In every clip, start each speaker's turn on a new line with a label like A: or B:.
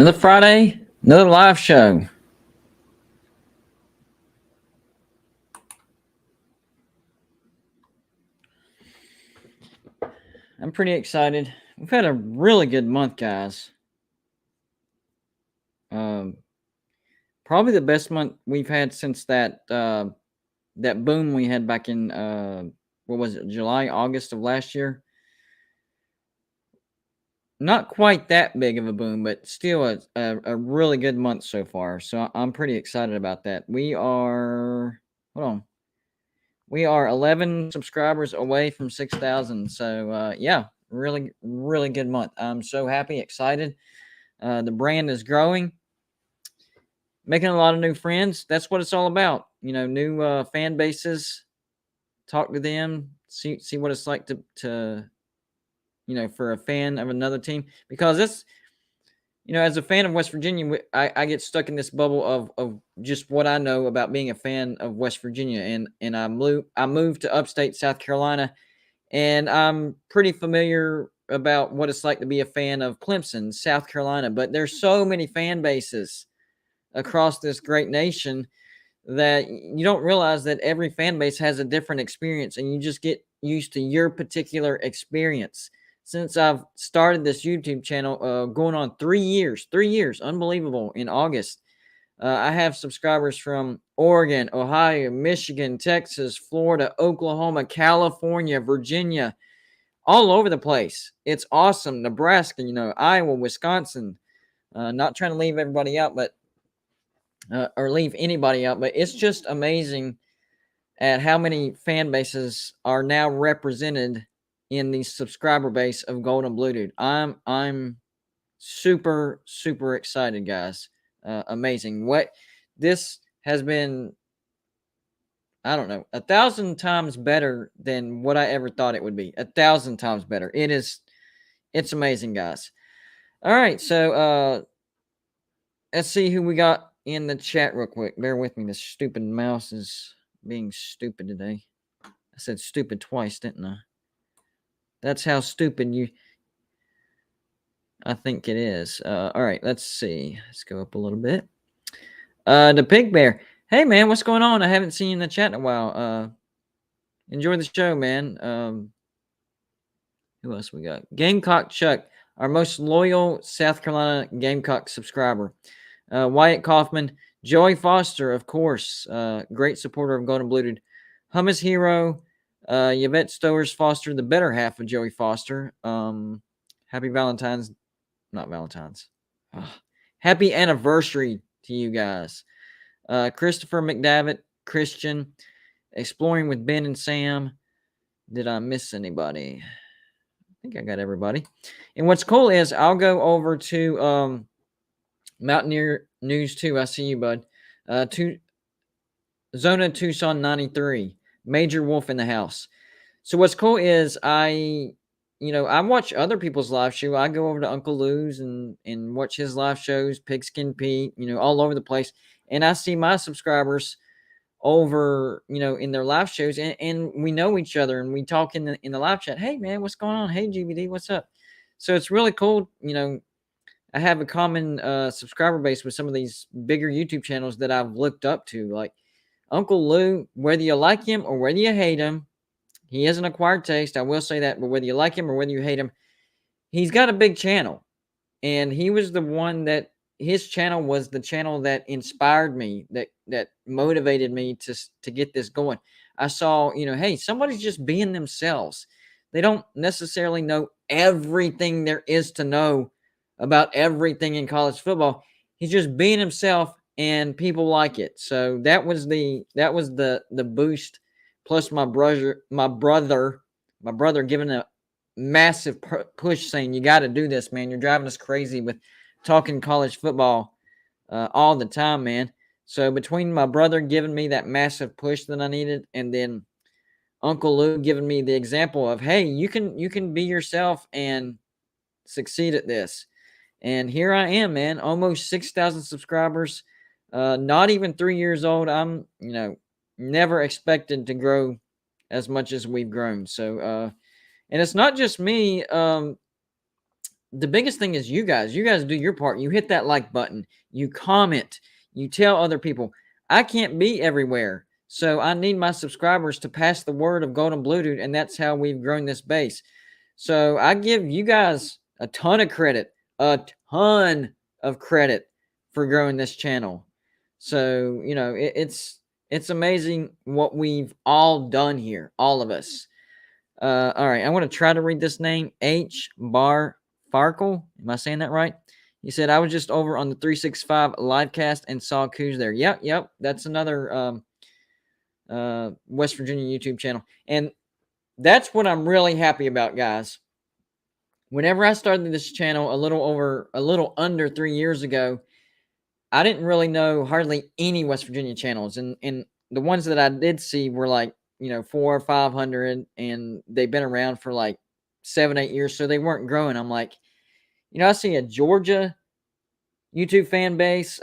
A: Another Friday, another live show. I'm pretty excited. We've had a really good month, guys. Um, Probably the best month we've had since that boom we had back in what was it, July, August of last year. Not quite that big of a boom, but still a really good month so far. So I'm pretty excited about that. Hold on, we are 11 subscribers away from 6,000. So yeah, really, really good month. I'm so happy, excited. The brand is growing, making a lot of new friends. That's what it's all about. New fan bases. Talk to them, see what it's like to for a fan of another team, because it's as a fan of West Virginia, I get stuck in this bubble of just what I know about being a fan of West Virginia, and I moved to upstate South Carolina, and I'm pretty familiar about what it's like to be a fan of Clemson, South Carolina. But there's so many fan bases across this great nation that you don't realize that every fan base has a different experience, and you just get used to your particular experience. Since I've started this YouTube channel, going on 3 years, unbelievable, in August. I have subscribers from Oregon, Ohio, Michigan, Texas, Florida, Oklahoma, California, Virginia, all over the place. It's awesome. Nebraska, Iowa, Wisconsin. Not trying to leave everybody out, but or leave anybody out, but it's just amazing at how many fan bases are now represented in the subscriber base of Golden Blue Dude. I'm super excited, guys. Amazing. What this has been, I don't know, 1,000 times better than what I ever thought it would be. 1,000 times better. It's amazing, guys. All right, so let's see who we got in the chat real quick. Bear with me. This stupid mouse is being stupid today. I said stupid twice, didn't I? That's how stupid I think it is. All right, let's see. Let's go up a little bit. The Pig Bear. Hey, man, what's going on? I haven't seen you in the chat in a while. Enjoy the show, man. Who else we got? Gamecock Chuck, our most loyal South Carolina Gamecock subscriber. Wyatt Kaufman, Joey Foster, of course, great supporter of Golden Blue Dude. Hummus Hero, Yvette Stowers Foster, the better half of Joey Foster. Happy Valentine's, not Valentine's. Happy anniversary to you guys. Christopher McDavitt, Christian, Exploring with Ben and Sam. Did I miss anybody? I think I got everybody. And what's cool is I'll go over to Mountaineer News 2. I see you, bud. Zona Tucson 93. Major Wolf in the house. So what's cool is I watch other people's live show. I go over to Uncle Lou's and watch his live shows, Pigskin Pete, all over the place. And I see my subscribers over, in their live shows, and we know each other, and we talk in the live chat. Hey, man, what's going on? Hey, GBD, what's up? So it's really cool. I have a common subscriber base with some of these bigger YouTube channels that I've looked up to, like Uncle Lou. Whether you like him or whether you hate him, he has an acquired taste. I will say that. But whether you like him or whether you hate him, he's got a big channel, and he was the one that his channel was the channel that inspired me, that motivated me to get this going. I saw, hey, somebody's just being themselves. They don't necessarily know everything there is to know about everything in college football. He's just being himself, and people like it. So that was the boost. Plus my brother giving a massive push, saying, you got to do this, man. You're driving us crazy with talking college football all the time, man. So between my brother giving me that massive push that I needed, and then Uncle Lou giving me the example of, hey, you can be yourself and succeed at this. And here I am, man, almost 6,000 subscribers, not even 3 years old. I'm, never expected to grow as much as we've grown. So, and it's not just me. the biggest thing is you guys. You guys do your part. You hit that like button. You comment. You tell other people. I can't be everywhere. So I need my subscribers to pass the word of Golden Blue Dude, and that's how we've grown this base. So I give you guys a ton of credit, a ton of credit for growing this channel. So, you know, it's amazing what we've all done here, all of us. All right, I want to try to read this name, H. Bar Farkle. Am I saying that right? He said, I was just over on the 365 live cast and saw Coos there. Yep. That's another West Virginia YouTube channel. And that's what I'm really happy about, guys. Whenever I started this channel a little under 3 years ago, I didn't really know hardly any West Virginia channels. And the ones that I did see were like, you know, 400 or 500, and they've been around for like 7-8 years, so they weren't growing. I'm like, you know, I see a Georgia YouTube fan base,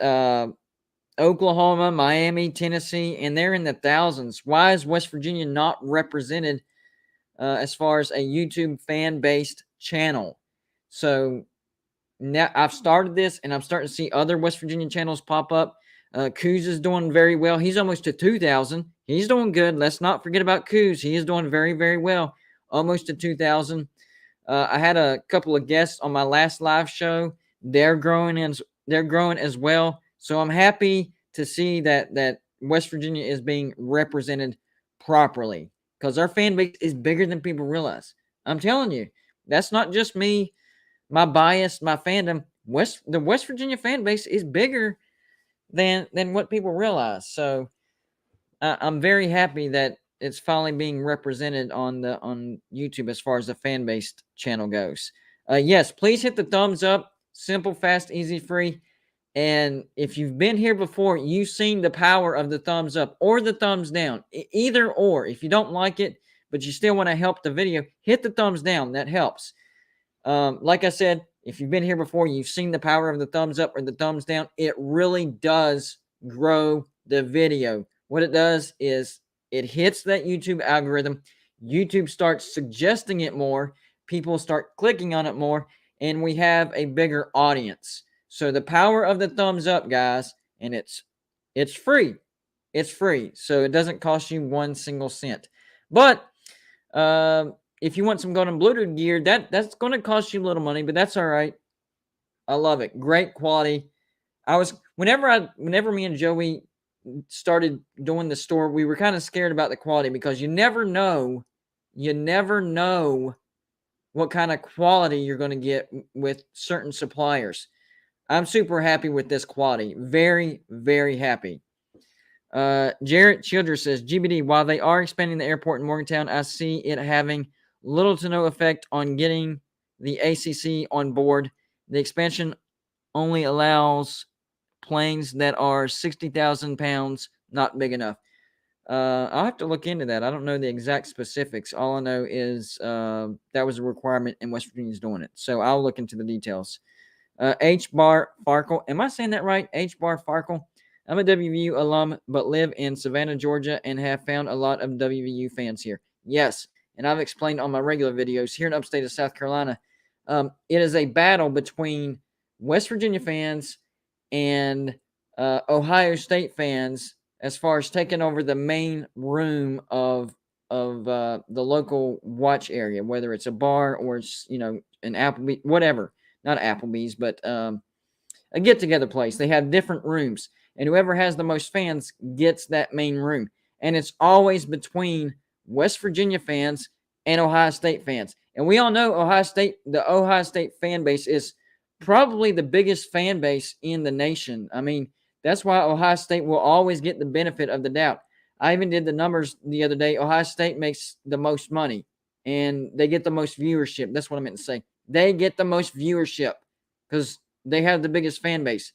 A: Oklahoma, Miami, Tennessee, and they're in the thousands. Why is West Virginia not represented as far as a YouTube fan-based channel? So now I've started this, and I'm starting to see other West Virginia channels pop up. Coos is doing very well. He's almost to 2,000. He's doing good. Let's not forget about Coos. He is doing very, very well. Almost to 2,000. I had a couple of guests on my last live show. They're growing as well. So I'm happy to see that West Virginia is being represented properly, because our fan base is bigger than people realize. I'm telling you, that's not just me, my bias, my fandom. The West Virginia fan base is bigger than what people realize. So I'm very happy that it's finally being represented on YouTube as far as the fan-based channel goes. Yes, please hit the thumbs up. Simple, fast, easy, free. And if you've been here before, you've seen the power of the thumbs up or the thumbs down. Either or. If you don't like it, but you still want to help the video, hit the thumbs down. That helps. Like I said, if you've been here before, you've seen the power of the thumbs up or the thumbs down. It really does grow the video. What it does is it hits that YouTube algorithm. YouTube starts suggesting it more. People start clicking on it more, and we have a bigger audience. So the power of the thumbs up, guys, and it's free. It's free. So it doesn't cost you 1 single cent. But if you want some Golden Blue Dude gear, that's going to cost you a little money, but that's all right. I love it. Great quality. Whenever me and Joey started doing the store, we were kind of scared about the quality, because you never know what kind of quality you're going to get with certain suppliers. I'm super happy with this quality. Very, very happy. Jarrett Childress says, GBD, while they are expanding the airport in Morgantown, I see it having little to no effect on getting the ACC on board. The expansion only allows planes that are 60,000 pounds, not big enough. I'll have to look into that. I don't know the exact specifics. All I know is that was a requirement, and West Virginia's doing it. So I'll look into the details. H. Bar Farkle. Am I saying that right? H. Bar Farkle. I'm a WVU alum, but live in Savannah, Georgia, and have found a lot of WVU fans here. Yes, and I've explained on my regular videos here in upstate of South Carolina, it is a battle between West Virginia fans and Ohio State fans as far as taking over the main room of the local watch area, whether it's a bar or it's, you know, an Applebee's, whatever. Not Applebee's, but a get-together place. They have different rooms, and whoever has the most fans gets that main room. And it's always between West Virginia fans and Ohio State fans. And we all know the Ohio State fan base is probably the biggest fan base in the nation. I mean, that's why Ohio State will always get the benefit of the doubt. I even did the numbers the other day. Ohio State makes the most money, and they get the most viewership. That's what I meant to say. They get the most viewership because they have the biggest fan base.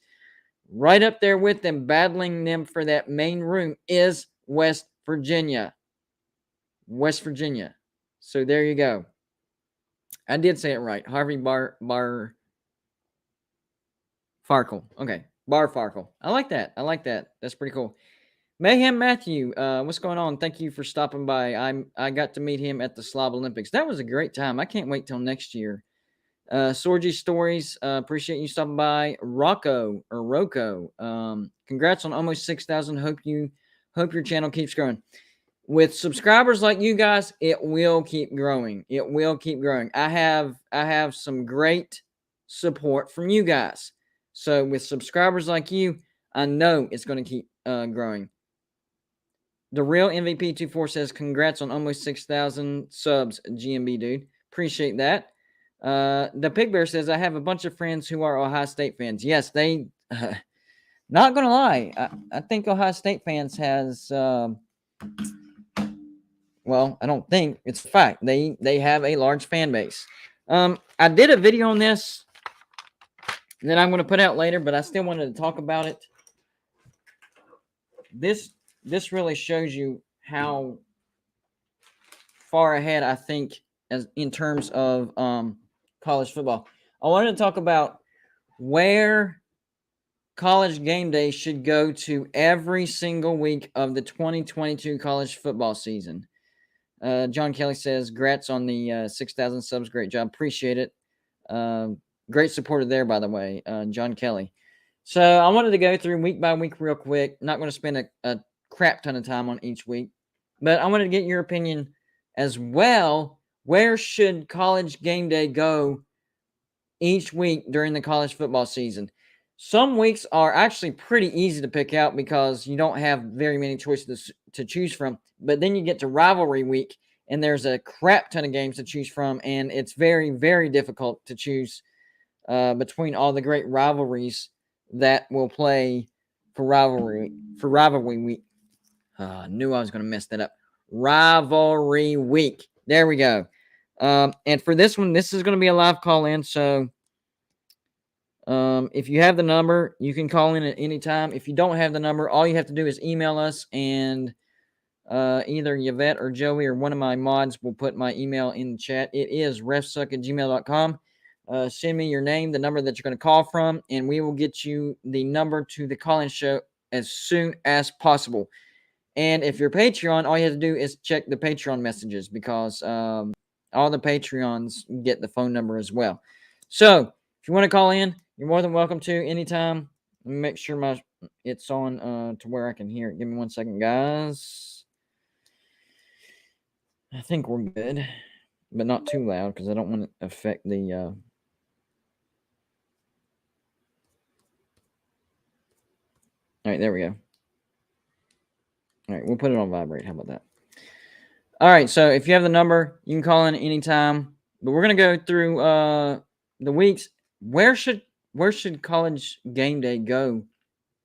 A: Right up there with them, battling them for that main room, is West Virginia. West Virginia. So there you go. I did say it right. Harvey Bar Farkle. Okay. Bar Farkle. I like that. That's pretty cool. Mayhem Matthew, what's going on? Thank you for stopping by. I got to meet him at the Slob Olympics. That was a great time. I can't wait till next year. Sorgy Stories, appreciate you stopping by. Rocco, congrats on almost 6,000. Hope your channel keeps growing. With subscribers like you guys, it will keep growing. It will keep growing. I have some great support from you guys. So with subscribers like you, I know it's going to keep growing. The real MVP 24 says, congrats on almost 6,000 subs, GMB dude. Appreciate that. The Pig Bear says, I have a bunch of friends who are Ohio State fans. Yes, they, not going to lie, I think Ohio State fans has, well, I don't think, it's a fact. They have a large fan base. I did a video on this that I'm going to put out later, but I still wanted to talk about it. This really shows you how far ahead I think as in terms of college football. I wanted to talk about where College Game Day should go to every single week of the 2022 college football season. John Kelly says, "Grats on the 6,000 subs. Great job. Appreciate it. Great supporter there, by the way, John Kelly." So I wanted to go through week by week real quick. Not going to spend a crap ton of time on each week, but I wanted to get your opinion as well. Where should College Game Day go each week during the college football season? Some weeks are actually pretty easy to pick out because you don't have very many choices to choose from. But then you get to rivalry week, and there's a crap ton of games to choose from, and it's very, very difficult to choose between all the great rivalries that will play for rivalry week. I knew I was going to mess that up. Rivalry week. There we go. And for this one, this is going to be a live call in. So if you have the number, you can call in at any time. If you don't have the number, all you have to do is email us, and either Yvette or Joey or one of my mods will put my email in the chat. It is refsuck@gmail.com. Send me your name, the number that you're going to call from, and we will get you the number to the call-in show as soon as possible. And if you're Patreon, all you have to do is check the Patreon messages because all the Patreons get the phone number as well. So if you want to call in, you're more than welcome to anytime. Let me make sure it's on to where I can hear it. Give me 1 second, guys. I think we're good, but not too loud because I don't want to affect the... All right, there we go. All right, we'll put it on vibrate. How about that? All right, so if you have the number, you can call in anytime. But we're going to go through the weeks. Where should College Game Day go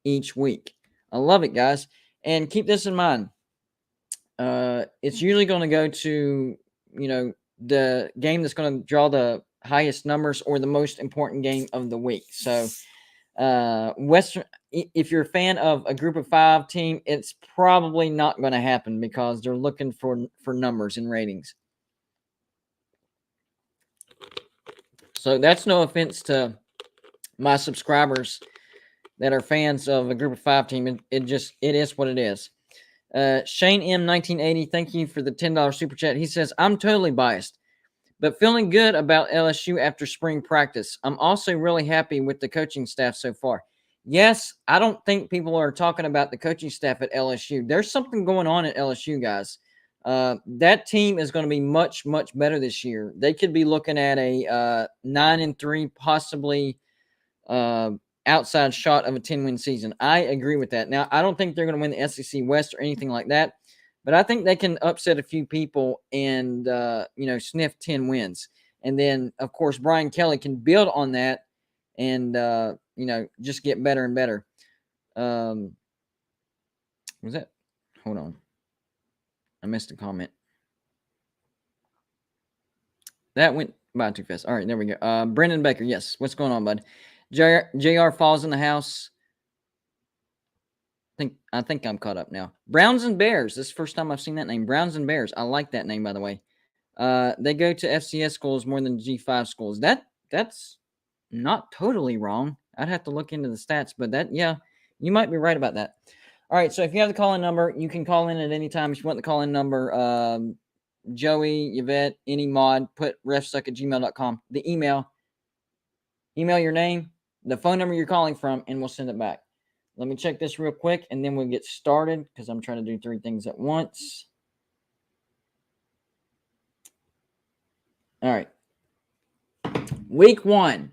A: each week? I love it, guys. And keep this in mind. It's usually going to go to, the game that's going to draw the highest numbers or the most important game of the week. So if you're a fan of a group of 5 team, it's probably not going to happen because they're looking for numbers and ratings. So that's no offense to my subscribers that are fans of a group of 5 team. It is what it is. Shane M 1980, thank you for the $10 super chat. He says, I'm totally biased, but feeling good about LSU after spring practice. I'm also really happy with the coaching staff so far. Yes, I don't think people are talking about the coaching staff at LSU. There's something going on at LSU, guys. That team is going to be much, much better this year. They could be looking at a 9-3, possibly outside shot of a 10-win season. I agree with that. Now, I don't think they're going to win the SEC West or anything like that, but I think they can upset a few people and, sniff 10 wins. And then, of course, Brian Kelly can build on that and, just get better and better. Was that? Hold on. I missed a comment. That went by too fast. All right, there we go. Brendan Baker, yes. What's going on, bud? JR Falls in the house. I think I'm caught up now. Browns and Bears. This is the first time I've seen that name. Browns and Bears. I like that name, by the way. They go to FCS schools more than G5 schools. That's not totally wrong. I'd have to look into the stats, but you might be right about that. All right, so if you have the call-in number, you can call in at any time. If you want the call-in number, Joey, Yvette, any mod, put refsuck@gmail.com. The email email your name, the phone number you're calling from, and we'll send it back. Let me check this real quick, and then we'll get started because I'm trying to do 3 things at once. All right. Week one.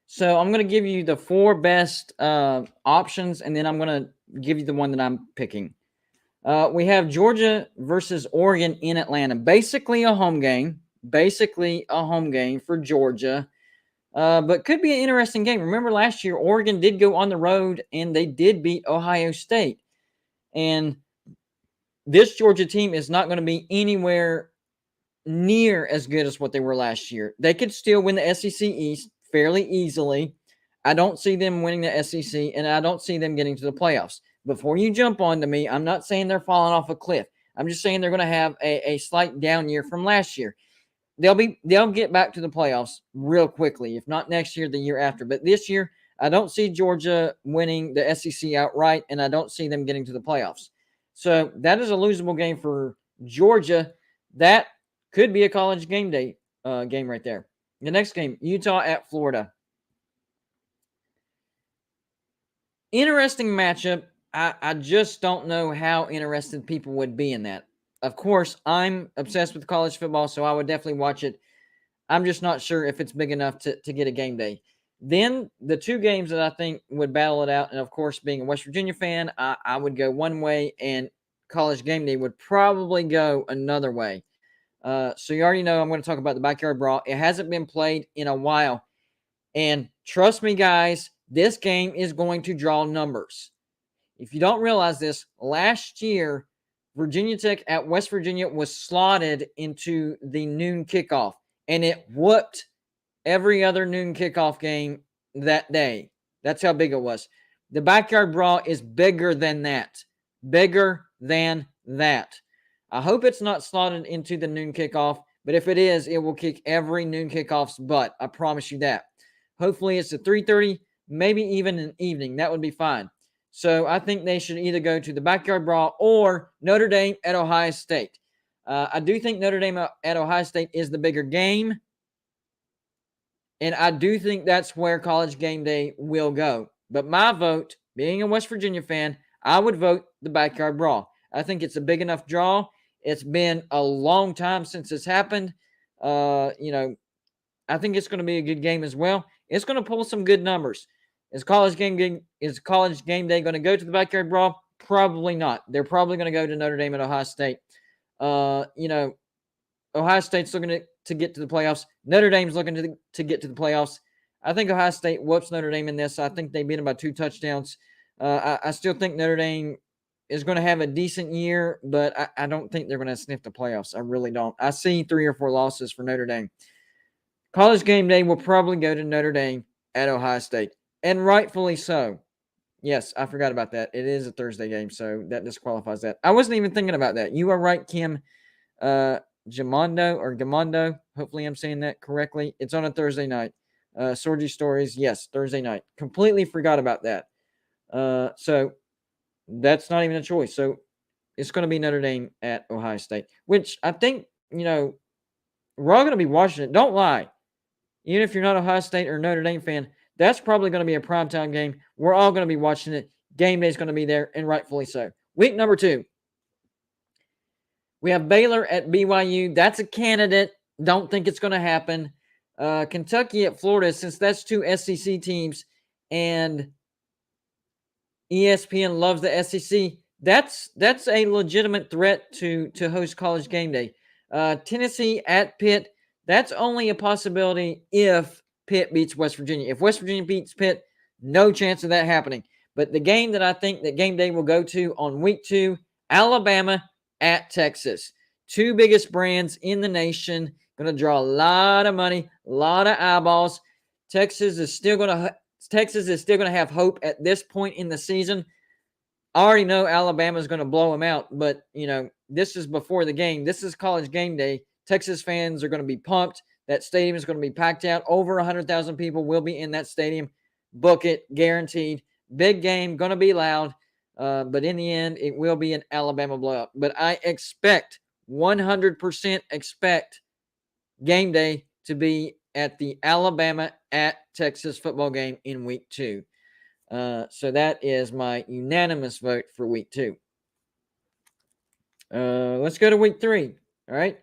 A: So I'm going to give you the 4 best options, and then I'm going to give you the one that I'm picking. We have Georgia versus Oregon in Atlanta. Basically a home game for Georgia, but could be an interesting game. Remember last year, Oregon did go on the road, and they did beat Ohio State. And this Georgia team is not going to be anywhere near as good as what they were last year. They could still win the SEC East fairly easily. I don't see them winning the SEC, and I don't see them getting to the playoffs. Before you jump onto me, I'm not saying they're falling off a cliff. I'm just saying they're going to have a slight down year from last year. They'll get back to the playoffs real quickly, if not next year, the year after. But this year, I don't see Georgia winning the SEC outright, and I don't see them getting to the playoffs. So that is a losable game for Georgia. That could be a college game day game right there. The next game, Utah at Florida. Interesting matchup. I just don't know how interested people would be in that. Of course, I'm obsessed with college football, so I would definitely watch it. I'm just not sure if it's big enough to get a game day. Then the 2 games that I think would battle it out, and of course, being a West Virginia fan, I would go one way, and college game day would probably go another way. So you already know I'm going to talk about the Backyard Brawl. It hasn't been played in a while. And trust me, guys, this game is going to draw numbers. If you don't realize this, last year, Virginia Tech at West Virginia was slotted into the noon kickoff, and it whooped every other noon kickoff game that day. That's how big it was. The Backyard Brawl is bigger than that. Bigger than that. I hope it's not slotted into the noon kickoff, but if it is, it will kick every noon kickoff's butt. I promise you that. Hopefully it's a 3:30, maybe even an evening. That would be fine. So I think they should either go to the Backyard Brawl or Notre Dame at Ohio State. I do think Notre Dame at Ohio State is the bigger game, and I do think that's where college game day will go. But my vote, being a West Virginia fan, I would vote the Backyard Brawl. I think it's a big enough draw. It's been a long time since it's happened. I think it's going to be a good game as well. It's going to pull some good numbers. Is college game day going to go to the Backyard Brawl? Probably not. They're probably going to go to Notre Dame and Ohio State. Ohio State's looking to get to the playoffs. Notre Dame's looking to get to the playoffs. I think Ohio State whoops Notre Dame in this. I think they beat them by 2 touchdowns. I still think Notre Dame is going to have a decent year, but I don't think they're going to sniff the playoffs. I really don't. I see 3 or 4 losses for Notre Dame. College game day will probably go to Notre Dame at Ohio State, and rightfully so. Yes, I forgot about that. It is a Thursday game, so that disqualifies that. I wasn't even thinking about that. You are right, Kim Gamondo. Hopefully I'm saying that correctly. It's on a Thursday night. Sorgy Stories, yes, Thursday night. Completely forgot about that. So that's not even a choice. So it's going to be Notre Dame at Ohio State, which I think, we're all going to be watching it. Don't lie. Even if you're not Ohio State or Notre Dame fan, that's probably going to be a primetime game. We're all going to be watching it. Game day is going to be there, and rightfully so. Week number 2. We have Baylor at BYU. That's a candidate. Don't think it's going to happen. Kentucky at Florida, since that's 2 SEC teams, and ESPN loves the SEC. That's a legitimate threat to host college game day. Tennessee at Pitt. That's only a possibility if Pitt beats West Virginia. If West Virginia beats Pitt, no chance of that happening. But the game that I think that game day will go to on week 2, Alabama at Texas. 2 biggest brands in the nation. Going to draw a lot of money, a lot of eyeballs. Texas is still going to have hope at this point in the season. I already know Alabama is going to blow them out, but, this is before the game. This is college game day. Texas fans are going to be pumped. That stadium is going to be packed out. Over 100,000 people will be in that stadium. Book it, guaranteed. Big game, going to be loud. But in the end, it will be an Alabama blowout. But I 100% expect game day to be at the Alabama at Texas football game in week 2. So that is my unanimous vote for week 2. Let's go to week 3. All right.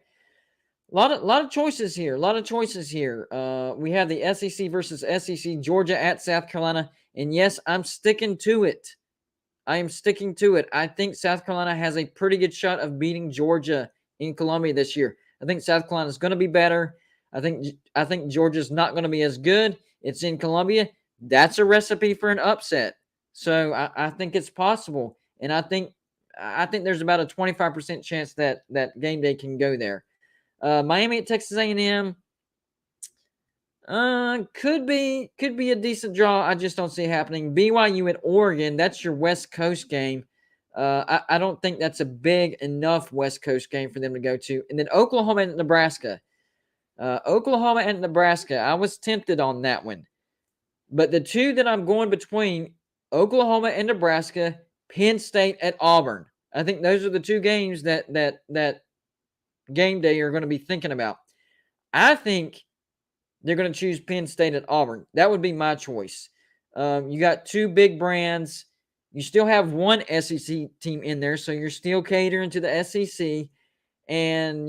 A: A lot of choices here. We have the SEC versus SEC, Georgia at South Carolina. And yes, I'm sticking to it. I am sticking to it. I think South Carolina has a pretty good shot of beating Georgia in Columbia this year. I think South Carolina is going to be better. I think Georgia's not going to be as good. It's in Columbia. That's a recipe for an upset. So I think it's possible, and I think there's about a 25% chance that game day can go there. Miami at Texas A&M. Could be a decent draw. I just don't see it happening. BYU at Oregon, that's your West Coast game. I don't think that's a big enough West Coast game for them to go to. And then Oklahoma and Nebraska. I was tempted on that one. But the two that I'm going between, Oklahoma and Nebraska, Penn State at Auburn. I think those are the two games that game day are going to be thinking about. I think they're going to choose Penn State at Auburn. That would be my choice. You got two big brands. You still have one SEC team in there, so you're still catering to the SEC. And,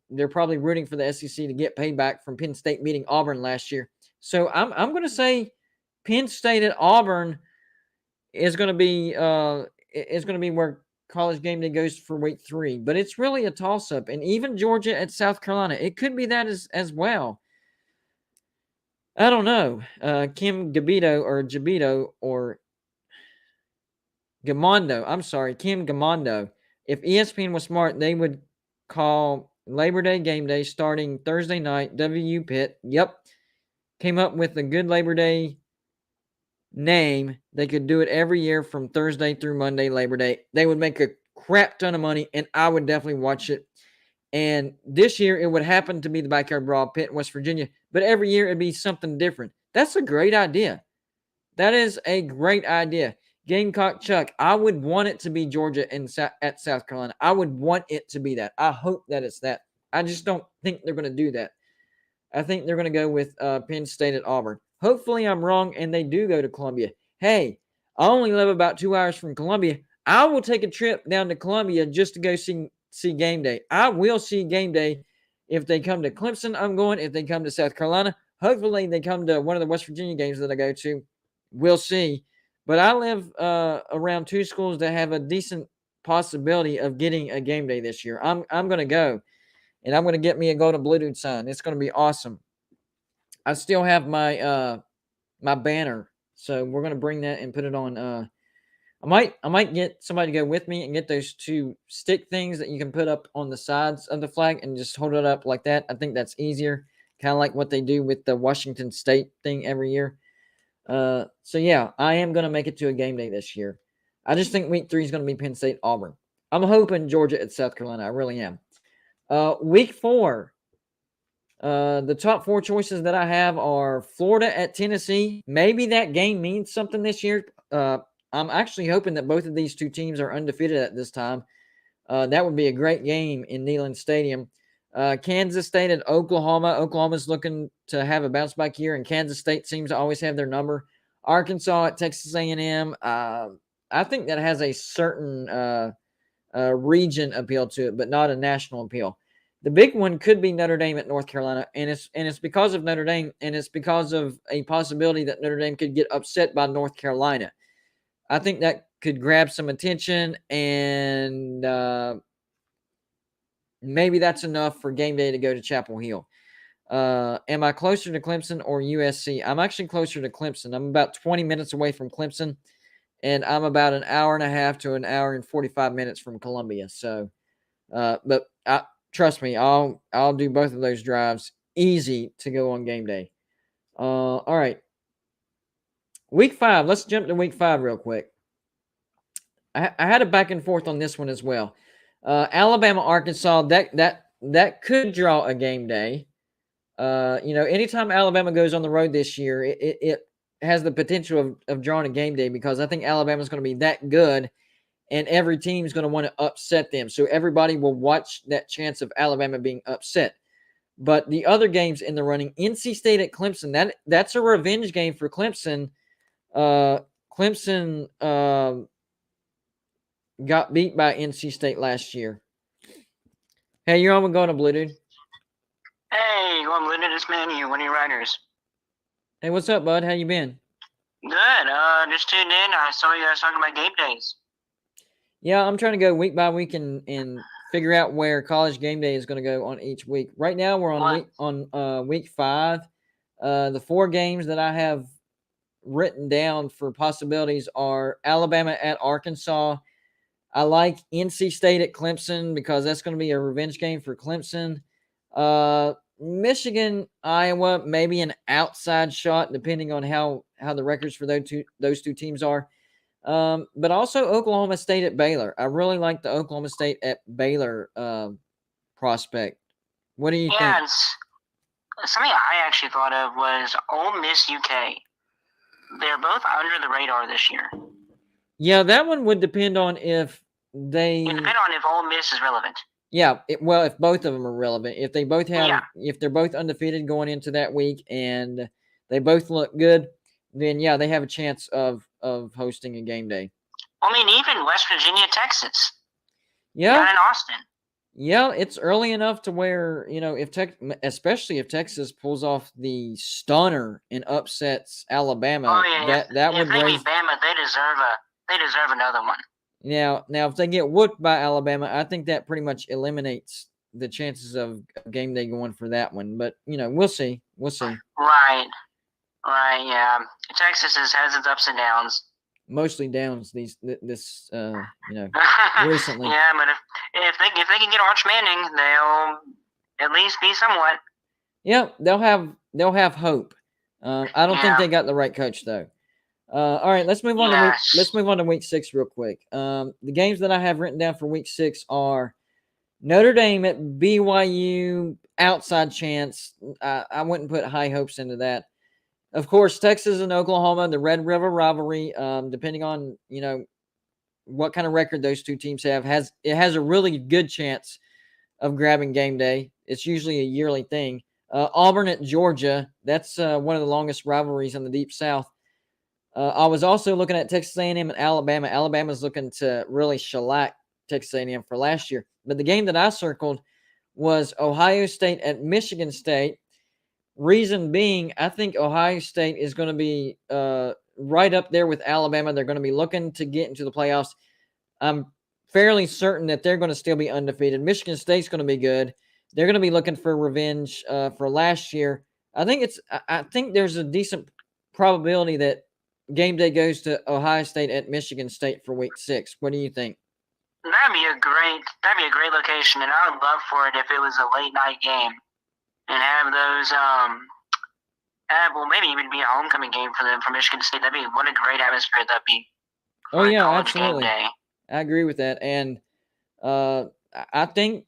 A: they're probably rooting for the SEC to get payback from Penn State beating Auburn last year. So I'm going to say Penn State at Auburn is going to be where College Game Day goes for week 3. But it's really a toss-up. And even Georgia at South Carolina, it could be that as well. I don't know. Kim Gabito or Gamondo. I'm sorry, Kim Gamondo. If ESPN was smart, they would call Labor Day game day starting Thursday night. WU Pitt. Yep. Came up with a good Labor Day name. They could do it every year from Thursday through Monday, Labor Day. They would make a crap ton of money, and I would definitely watch it. And this year, it would happen to be the Backyard Brawl, Pitt, West Virginia. But every year, it'd be something different. That's a great idea. That is a great idea. Gamecock Chuck, I would want it to be Georgia at South Carolina. I would want it to be that. I hope that it's that. I just don't think they're going to do that. I think they're going to go with Penn State at Auburn. Hopefully, I'm wrong, and they do go to Columbia. Hey, I only live about 2 hours from Columbia. I will take a trip down to Columbia just to go see game day. I will see game day. If they come to Clemson, I'm going. If they come to South Carolina, hopefully they come to one of the West Virginia games that I go to. We'll see. But I live around two schools that have a decent possibility of getting a game day this year. I'm going to go, and I'm going to get me a golden Bluetooth sign. It's going to be awesome. I still have my my banner, so we're going to bring that and put it on. I might get somebody to go with me and get those two stick things that you can put up on the sides of the flag and just hold it up like that. I think that's easier, kind of like what they do with the Washington State thing every year. So yeah, I am going to make it to a game day this year. I just think week 3 is going to be Penn State Auburn. I'm hoping Georgia at South Carolina. I really am. Week 4. The top 4 choices that I have are Florida at Tennessee. Maybe that game means something this year. I'm actually hoping that both of these two teams are undefeated at this time. That would be a great game in Neyland Stadium. Kansas State at Oklahoma. Oklahoma's looking to have a bounce back year, and Kansas State seems to always have their number. Arkansas at Texas A&M. I think that has a certain region appeal to it, but not a national appeal. The big one could be Notre Dame at North Carolina, and it's because of Notre Dame, and it's because of a possibility that Notre Dame could get upset by North Carolina. I think that could grab some attention, and maybe that's enough for game day to go to Chapel Hill. Am I closer to Clemson or USC? I'm actually closer to Clemson. I'm about 20 minutes away from Clemson, and I'm about an hour and a half to an hour and 45 minutes from Columbia. So, but trust me, I'll do both of those drives easy to go on game day. All right. Week 5. Let's jump to week 5 real quick. I had a back and forth on this one as well. Alabama, Arkansas, that could draw a game day. Anytime Alabama goes on the road this year, it has the potential of drawing a game day because I think Alabama's going to be that good, and every team's going to want to upset them. So everybody will watch that chance of Alabama being upset. But the other games in the running, NC State at Clemson, that's a revenge game for Clemson. Clemson got beat by NC State last year. Hey, you're on going to Blue Dude.
B: Hey, I'm Blue Dude. It's Manny, one of your writers.
A: Hey, what's up, bud? How you been?
B: Good. Just tuned in. I saw you guys talking about game days.
A: Yeah, I'm trying to go week by week and figure out where college game day is going to go on each week. Right now, we're on week 5. The 4 games that I have written down for possibilities are Alabama at Arkansas. I like NC State at Clemson because that's going to be a revenge game for Clemson. Michigan, Iowa, maybe an outside shot depending on how the records for those two teams are. But also Oklahoma State at Baylor. I really like the Oklahoma State at Baylor prospect. What do you think?
B: Yeah, something I actually thought of was Ole Miss UK. They're both under the radar this year.
A: Yeah, that one would depend on if they.
B: It depends on if Ole Miss is relevant.
A: Yeah, well, if both of them are relevant, if they both have, if they're both undefeated going into that week and they both look good, then yeah, they have a chance of hosting a game day.
B: I mean, even West Virginia, Texas.
A: Yeah.
B: Down in Austin.
A: Yeah, it's early enough to where, especially if Texas pulls off the stunner and upsets Alabama.
B: Oh yeah,
A: that would
B: if they beat Bama, they deserve another one.
A: Now, if they get whooped by Alabama, I think that pretty much eliminates the chances of game day going for that one. But we'll see.
B: Right. Yeah. Texas has its ups and downs.
A: Mostly downs this recently.
B: Yeah, but if they can get Arch Manning, they'll at least be somewhat.
A: Yeah, they'll have hope. I don't think they got the right coach though. All right, let's move on to week 6 real quick. The games that I have written down for week 6 are Notre Dame at BYU, outside chance. I wouldn't put high hopes into that. Of course, Texas and Oklahoma, the Red River rivalry, depending on, what kind of record those two teams have, has a really good chance of grabbing game day. It's usually a yearly thing. Auburn at Georgia, that's one of the longest rivalries in the Deep South. I was also looking at Texas A&M and Alabama. Alabama's looking to really shellac Texas A&M for last year. But the game that I circled was Ohio State at Michigan State. Reason being, I think Ohio State is going to be right up there with Alabama. They're going to be looking to get into the playoffs. I'm fairly certain that they're going to still be undefeated. Michigan State's going to be good. They're going to be looking for revenge for last year. I think there's a decent probability that game day goes to Ohio State at Michigan State for week 6. What do you think?
B: That'd be a great location, and I would love for it if it was a late night game. And have those, maybe even be a homecoming game for Michigan State. What a great atmosphere that'd be.
A: Oh yeah, absolutely. I agree with that, and I think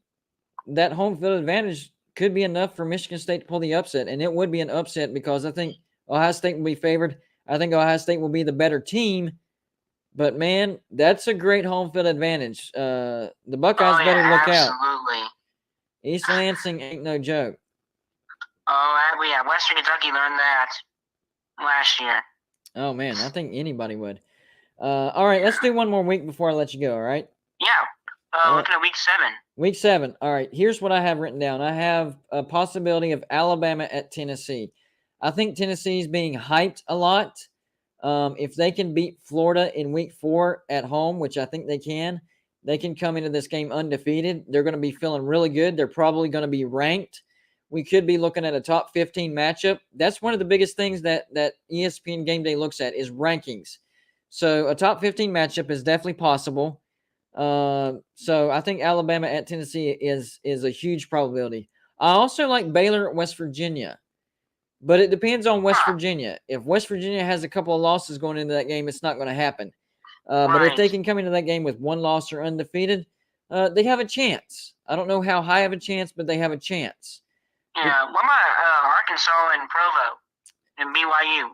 A: that home field advantage could be enough for Michigan State to pull the upset, and it would be an upset because I think Ohio State will be favored. I think Ohio State will be the better team, but man, that's a great home field advantage. The Buckeyes better look out.
B: Absolutely.
A: East Lansing ain't no joke.
B: Oh, yeah, Western Kentucky learned that last year.
A: Oh, man, I think anybody would. All right, let's do one more week before I let you go, all right?
B: Yeah, looking at week 7.
A: Week 7, all right, here's what I have written down. I have a possibility of Alabama at Tennessee. I think Tennessee's being hyped a lot. If they can beat Florida in week 4 at home, which I think they can come into this game undefeated. They're going to be feeling really good. They're probably going to be ranked. We could be looking at a top 15 matchup. That's one of the biggest things that ESPN Game Day looks at is rankings. So a top 15 matchup is definitely possible. So I think Alabama at Tennessee is a huge probability. I also like Baylor at West Virginia, but it depends on West Virginia. If West Virginia has a couple of losses going into that game, it's not going to happen. But if they can come into that game with one loss or undefeated, they have a chance. I don't know how high of a chance, but they have a chance.
B: Yeah, what about Arkansas and Provo and BYU?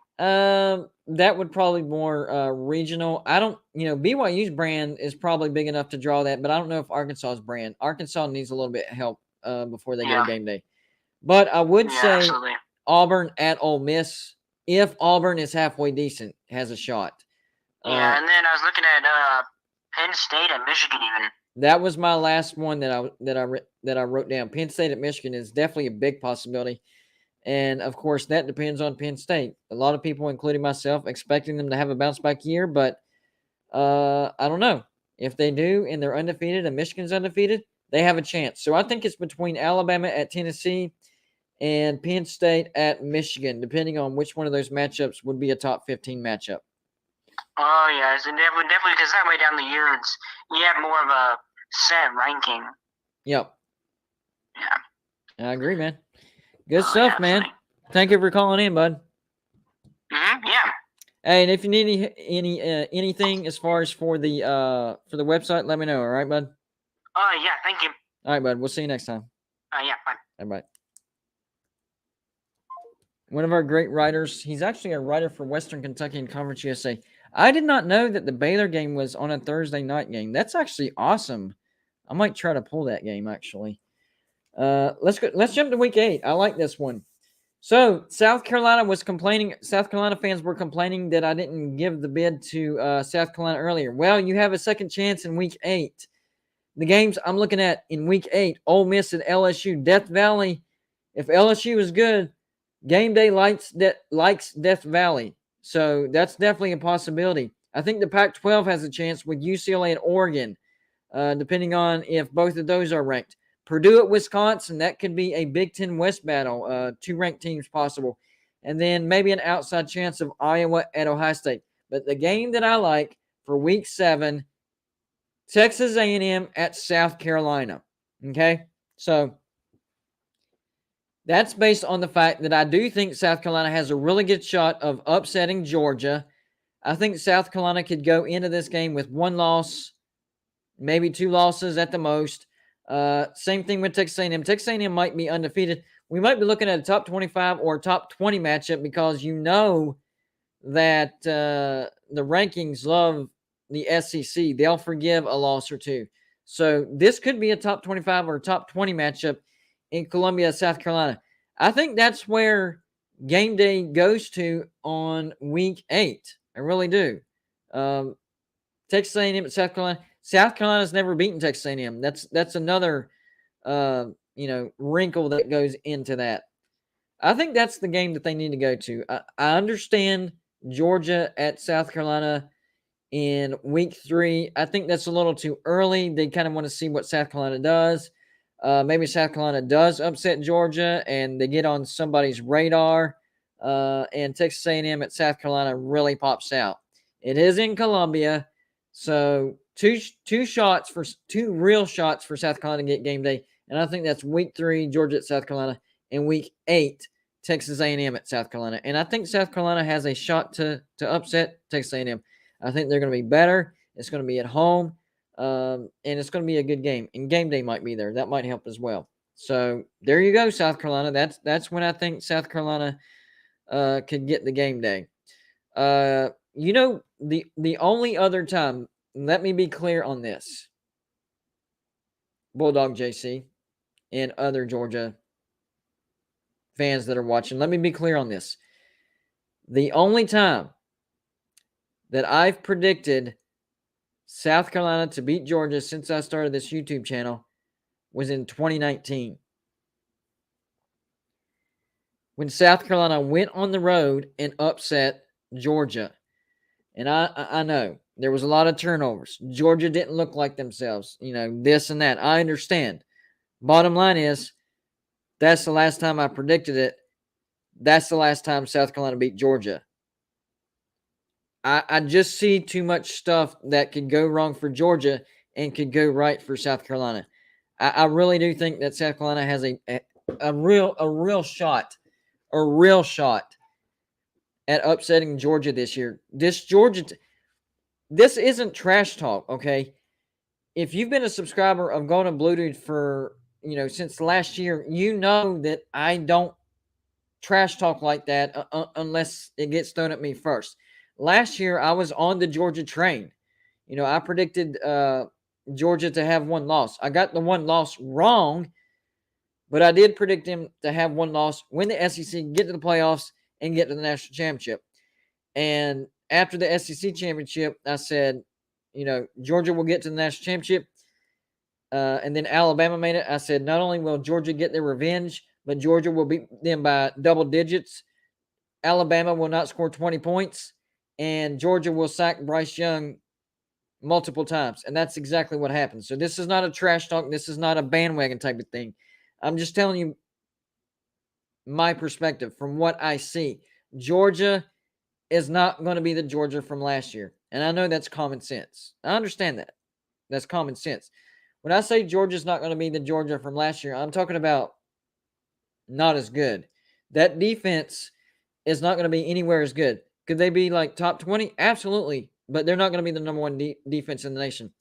A: That would probably be more regional. I don't, BYU's brand is probably big enough to draw that, but I don't know if Arkansas's brand. Arkansas needs a little bit of help before they go to game day. But I would
B: Yeah,
A: say
B: absolutely.
A: Auburn at Ole Miss, if Auburn is halfway decent, has a shot.
B: Yeah, and then I was looking at Penn State and Michigan even.
A: That was my last one that I wrote down. Penn State at Michigan is definitely a big possibility, and of course that depends on Penn State. A lot of people, including myself, expecting them to have a bounce back year, but I don't know if they do and they're undefeated and Michigan's undefeated, they have a chance. So I think it's between Alabama at Tennessee and Penn State at Michigan, depending on which one of those matchups would be a top 15 matchup.
B: Oh yeah, so definitely because that way down the year you have more of a set ranking.
A: Yep.
B: Yeah.
A: I agree, man. Good stuff, man.
B: Funny.
A: Thank you for calling in, bud.
B: Yeah.
A: Hey, and if you need anything as far as for the website, let me know. All right, bud.
B: Yeah. Thank you.
A: All right, bud. We'll see you next time.
B: Yeah. Bye.
A: Bye. One of our great writers. He's actually a writer for Western Kentucky and Conference USA. I did not know that the Baylor game was on a Thursday night game. That's actually awesome. I might try to pull that game actually. Let's go. Let's jump to week 8. I like this one. So South Carolina was complaining. South Carolina fans were complaining that I didn't give the bid to South Carolina earlier. Well, you have a second chance in week 8. The games I'm looking at in week 8: Ole Miss and LSU. Death Valley. If LSU is good, GameDay likes Death Valley, so that's definitely a possibility. I think the Pac-12 has a chance with UCLA and Oregon, depending on if both of those are ranked. Purdue at Wisconsin, that could be a Big Ten West battle, 2 ranked teams possible. And then maybe an outside chance of Iowa at Ohio State. But the game that I like for week 7, Texas A&M at South Carolina. Okay? So that's based on the fact that I do think South Carolina has a really good shot of upsetting Georgia. I think South Carolina could go into this game with 1 loss, maybe 2 losses at the most. Same thing with Texas A&M. Texas A&M might be undefeated. We might be looking at a top 25 or top 20 matchup because you know that the rankings love the SEC. They'll forgive a loss or 2. So this could be a top 25 or top 20 matchup in Columbia, South Carolina. I think that's where GameDay goes to on week 8. I really do. Texas A&M at South Carolina. South Carolina's never beaten Texas A&M. That's another wrinkle that goes into that. I think that's the game that they need to go to. I understand Georgia at South Carolina in week 3. I think that's a little too early. They kind of want to see what South Carolina does. Maybe South Carolina does upset Georgia and they get on somebody's radar. And Texas A&M at South Carolina really pops out. It is in Columbia. So two real shots for South Carolina to get GameDay, and I think that's week 3 Georgia at South Carolina, and week 8 Texas A&M at South Carolina. And I think South Carolina has a shot to upset Texas A&M. I think they're going to be better. It's going to be at home, and it's going to be a good game. And GameDay might be there. That might help as well. So there you go, South Carolina. That's when I think South Carolina could get the GameDay. The only other time, let me be clear on this, Bulldog JC and other Georgia fans that are watching, let me be clear on this. The only time that I've predicted South Carolina to beat Georgia since I started this YouTube channel was in 2019. When South Carolina went on the road and upset Georgia. And I know there was a lot of turnovers. Georgia didn't look like themselves, this and that. I understand. Bottom line is, that's the last time I predicted it. That's the last time South Carolina beat Georgia. I just see too much stuff that could go wrong for Georgia and could go right for South Carolina. I really do think that South Carolina has a real shot at upsetting Georgia this year. This isn't trash talk, okay? If you've been a subscriber of Golden Blue Dude for, since last year, you know that I don't trash talk like that unless it gets thrown at me first. Last year, I was on the Georgia train. I predicted Georgia to have 1 loss. I got the 1 loss wrong, But I did predict them to have one loss, win the SEC, get to the playoffs, and get to the national championship. And after the SEC championship, I said, Georgia will get to the national championship. And then Alabama made it. I said, not only will Georgia get their revenge, but Georgia will beat them by double digits. Alabama will not score 20 points, and Georgia will sack Bryce Young multiple times. And that's exactly what happened. So this is not a trash talk. This is not a bandwagon type of thing. I'm just telling you my perspective from what I see. Georgia is not going to be the Georgia from last year. And I know that's common sense. I understand that. That's common sense. When I say Georgia's not going to be the Georgia from last year, I'm talking about not as good. That defense is not going to be anywhere as good. Could they be like top 20? Absolutely. But they're not going to be the number one defense in the nation.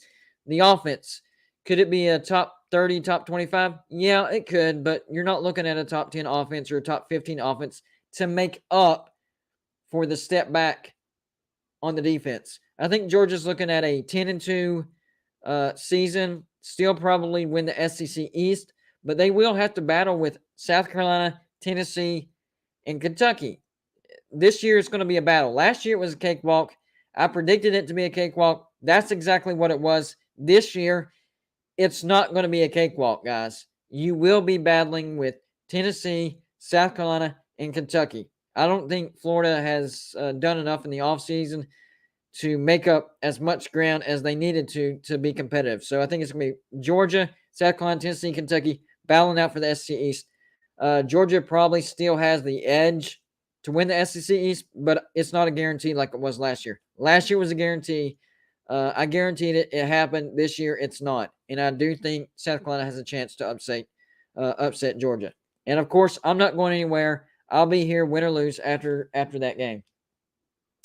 A: The offense, could it be a top 30, top 25? Yeah, it could. But you're not looking at a top 10 offense or a top 15 offense to make up for the step back on the defense. I think Georgia's looking at a 10-2 season, still probably win the SEC East, but they will have to battle with South Carolina, Tennessee, and Kentucky. This year is going to be a battle. Last year it was a cakewalk. I predicted it to be a cakewalk. That's exactly what it was. This year, it's not going to be a cakewalk, guys. You will be battling with Tennessee, South Carolina, and Kentucky. I don't think Florida has done enough in the offseason to make up as much ground as they needed to be competitive. So I think it's going to be Georgia, South Carolina, Tennessee, Kentucky battling out for the SEC East. Georgia probably still has the edge to win the SEC East, but it's not a guarantee like it was last year. Last year was a guarantee. I guaranteed it. It happened. This year, it's not. And I do think South Carolina has a chance to upset Georgia. And, of course, I'm not going anywhere. I'll be here, win or lose, after that game.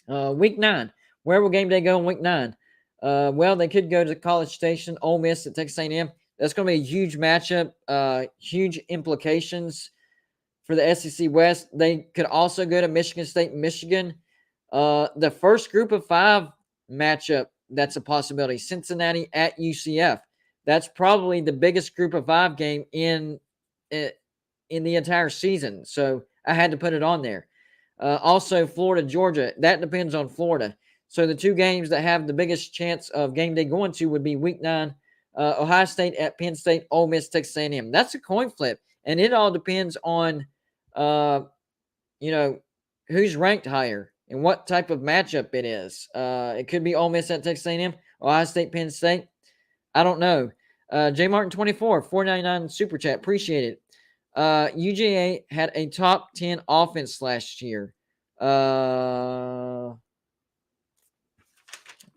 A: Week 9. Where will GameDay go in Week 9? Well, they could go to College Station, Ole Miss at Texas A&M. That's going to be a huge matchup, huge implications for the SEC West. They could also go to Michigan State, Michigan. The first group of 5 matchup, that's a possibility. Cincinnati at UCF. That's probably the biggest group of 5 game in the entire season. So I had to put it on there. Also, Florida, Georgia. That depends on Florida. So the 2 games that have the biggest chance of GameDay going to would be Week 9, Ohio State at Penn State, Ole Miss, Texas A&M. That's a coin flip. And it all depends on, who's ranked higher and what type of matchup it is. It could be Ole Miss at Texas A&M, Ohio State, Penn State. I don't know. J Martin 24, $4.99 super chat. Appreciate it. UGA had a top 10 offense last year. I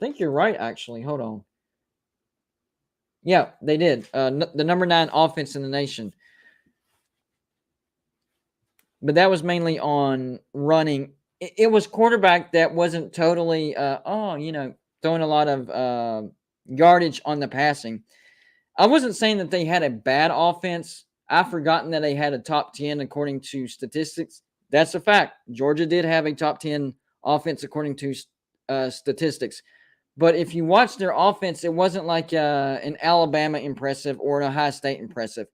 A: think you're right, actually. Hold on. Yeah, they did. The number 9 offense in the nation. But that was mainly on running. It was quarterback that wasn't totally, throwing a lot of yardage on the passing. I wasn't saying that they had a bad offense. I've forgotten that they had a top 10 according to statistics. That's a fact. Georgia did have a top 10 offense according to statistics. But if you watch their offense, it wasn't like an Alabama impressive or an Ohio State impressive.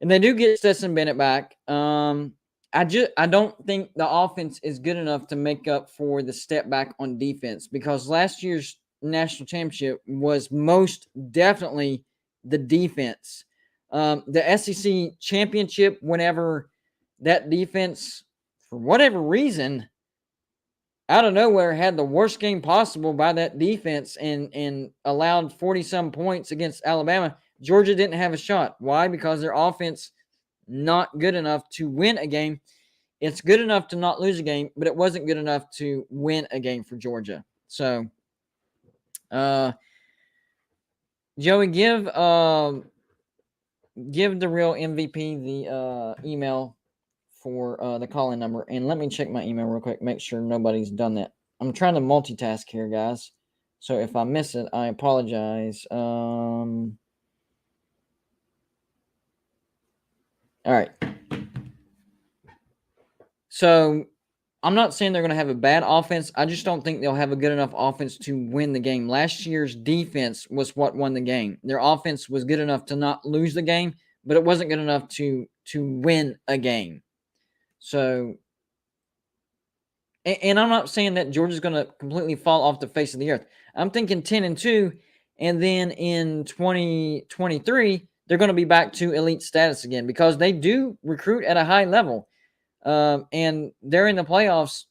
A: And they do get Stetson Bennett back. I don't think the offense is good enough to make up for the step back on defense, because last year's national championship was most definitely the defense. The SEC championship, whenever that defense, for whatever reason, out of nowhere, had the worst game possible by that defense and allowed 40-some points against Alabama, Georgia didn't have a shot. Why? Because their offense not good enough to win a game. It's good enough to not lose a game, but it wasn't good enough to win a game for Georgia. So, Joey, give the real MVP the email for the call-in number, and let me check my email real quick, make sure nobody's done that. I'm trying to multitask here, guys. So if I miss it, I apologize. All right. So I'm not saying they're going to have a bad offense. I just don't think they'll have a good enough offense to win the game. Last year's defense was what won the game. Their offense was good enough to not lose the game, but it wasn't good enough to win a game. So, and I'm not saying that Georgia's going to completely fall off the face of the earth. I'm thinking 10-2, and then in 2023 they're going to be back to elite status again because they do recruit at a high level, and they're in the playoffs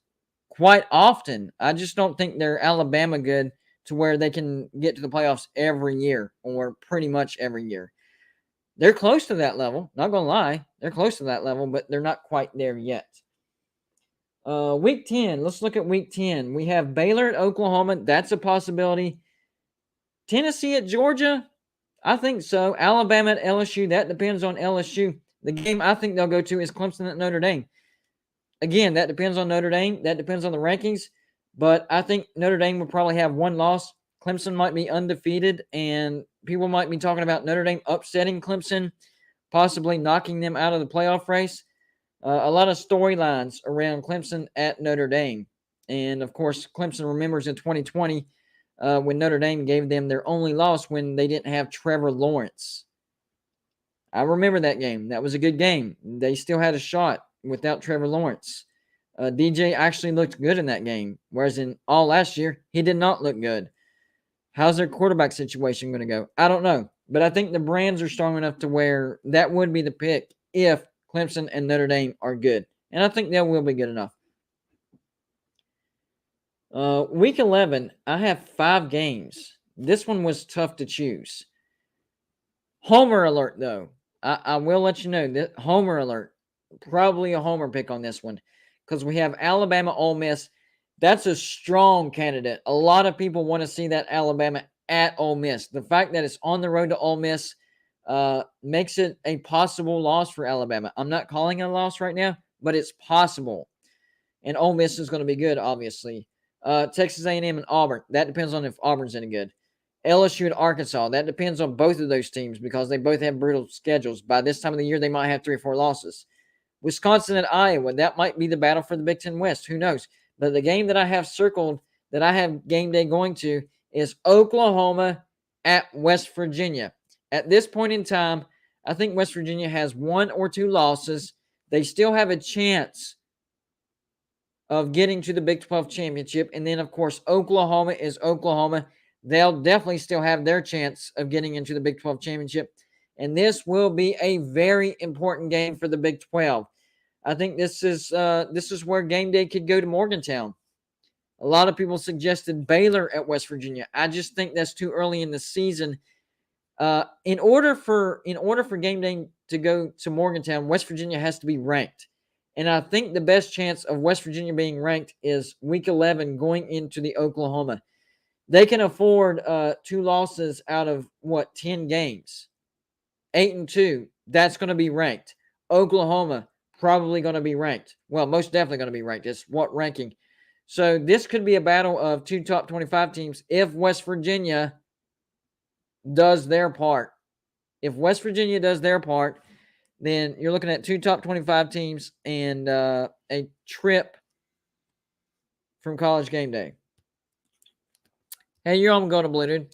A: quite often. I just don't think they're Alabama good to where they can get to the playoffs every year or pretty much every year. They're close to that level. Not going to lie. They're close to that level, but they're not quite there yet. Week 10. Let's look at week 10. We have Baylor at Oklahoma. That's a possibility. Tennessee at Georgia. I think so. Alabama at LSU. That depends on LSU. The game I think they'll go to is Clemson at Notre Dame. Again, that depends on Notre Dame. That depends on the rankings. But I think Notre Dame will probably have one loss. Clemson might be undefeated, and people might be talking about Notre Dame upsetting Clemson, possibly knocking them out of the playoff race. A lot of storylines around Clemson at Notre Dame. And, of course, Clemson remembers in 2020 when Notre Dame gave them their only loss when they didn't have Trevor Lawrence. I remember that game. That was a good game. They still had a shot without Trevor Lawrence. DJ actually looked good in that game, whereas in all last year, he did not look good. How's their quarterback situation going to go? I don't know. But I think the brands are strong enough to where that would be the pick if Clemson and Notre Dame are good. And I think they will be good enough. Week 11, I have 5 games. This one was tough to choose. Homer alert, though. I will let you know that Homer alert. Probably a Homer pick on this one because we have Alabama, Ole Miss. That's a strong candidate. A lot of people want to see that Alabama at Ole Miss. The fact that it's on the road to Ole Miss makes it a possible loss for Alabama. I'm not calling it a loss right now, but it's possible. And Ole Miss is going to be good, obviously. Texas A&M and Auburn. That depends on if Auburn's any good. LSU and Arkansas. That depends on both of those teams because they both have brutal schedules. By this time of the year, they might have 3 or 4 losses. Wisconsin and Iowa. That might be the battle for the Big Ten West. Who knows? But the game that I have circled that I have game day going to is Oklahoma at West Virginia. At this point in time, I think West Virginia has 1 or 2 losses. They still have a chance of getting to the Big 12 championship. And then, of course, Oklahoma is Oklahoma. They'll definitely still have their chance of getting into the Big 12 championship. And this will be a very important game for the Big 12. I think this is where game day could go to Morgantown. A lot of people suggested Baylor at West Virginia. I just think that's too early in the season. In order for game day to go to Morgantown, West Virginia has to be ranked. And I think the best chance of West Virginia being ranked is week 11 going into the Oklahoma. They can afford 2 losses out of 10 games. 8-2. That's going to be ranked. Oklahoma probably going to be ranked. Well, most definitely going to be ranked. It's what ranking. So this could be a battle of 2 top 25 teams if West Virginia does their part. If West Virginia does their part, then you're looking at 2 top 25 teams and a trip from College Game Day. Hey, you're on Go to Blue, dude.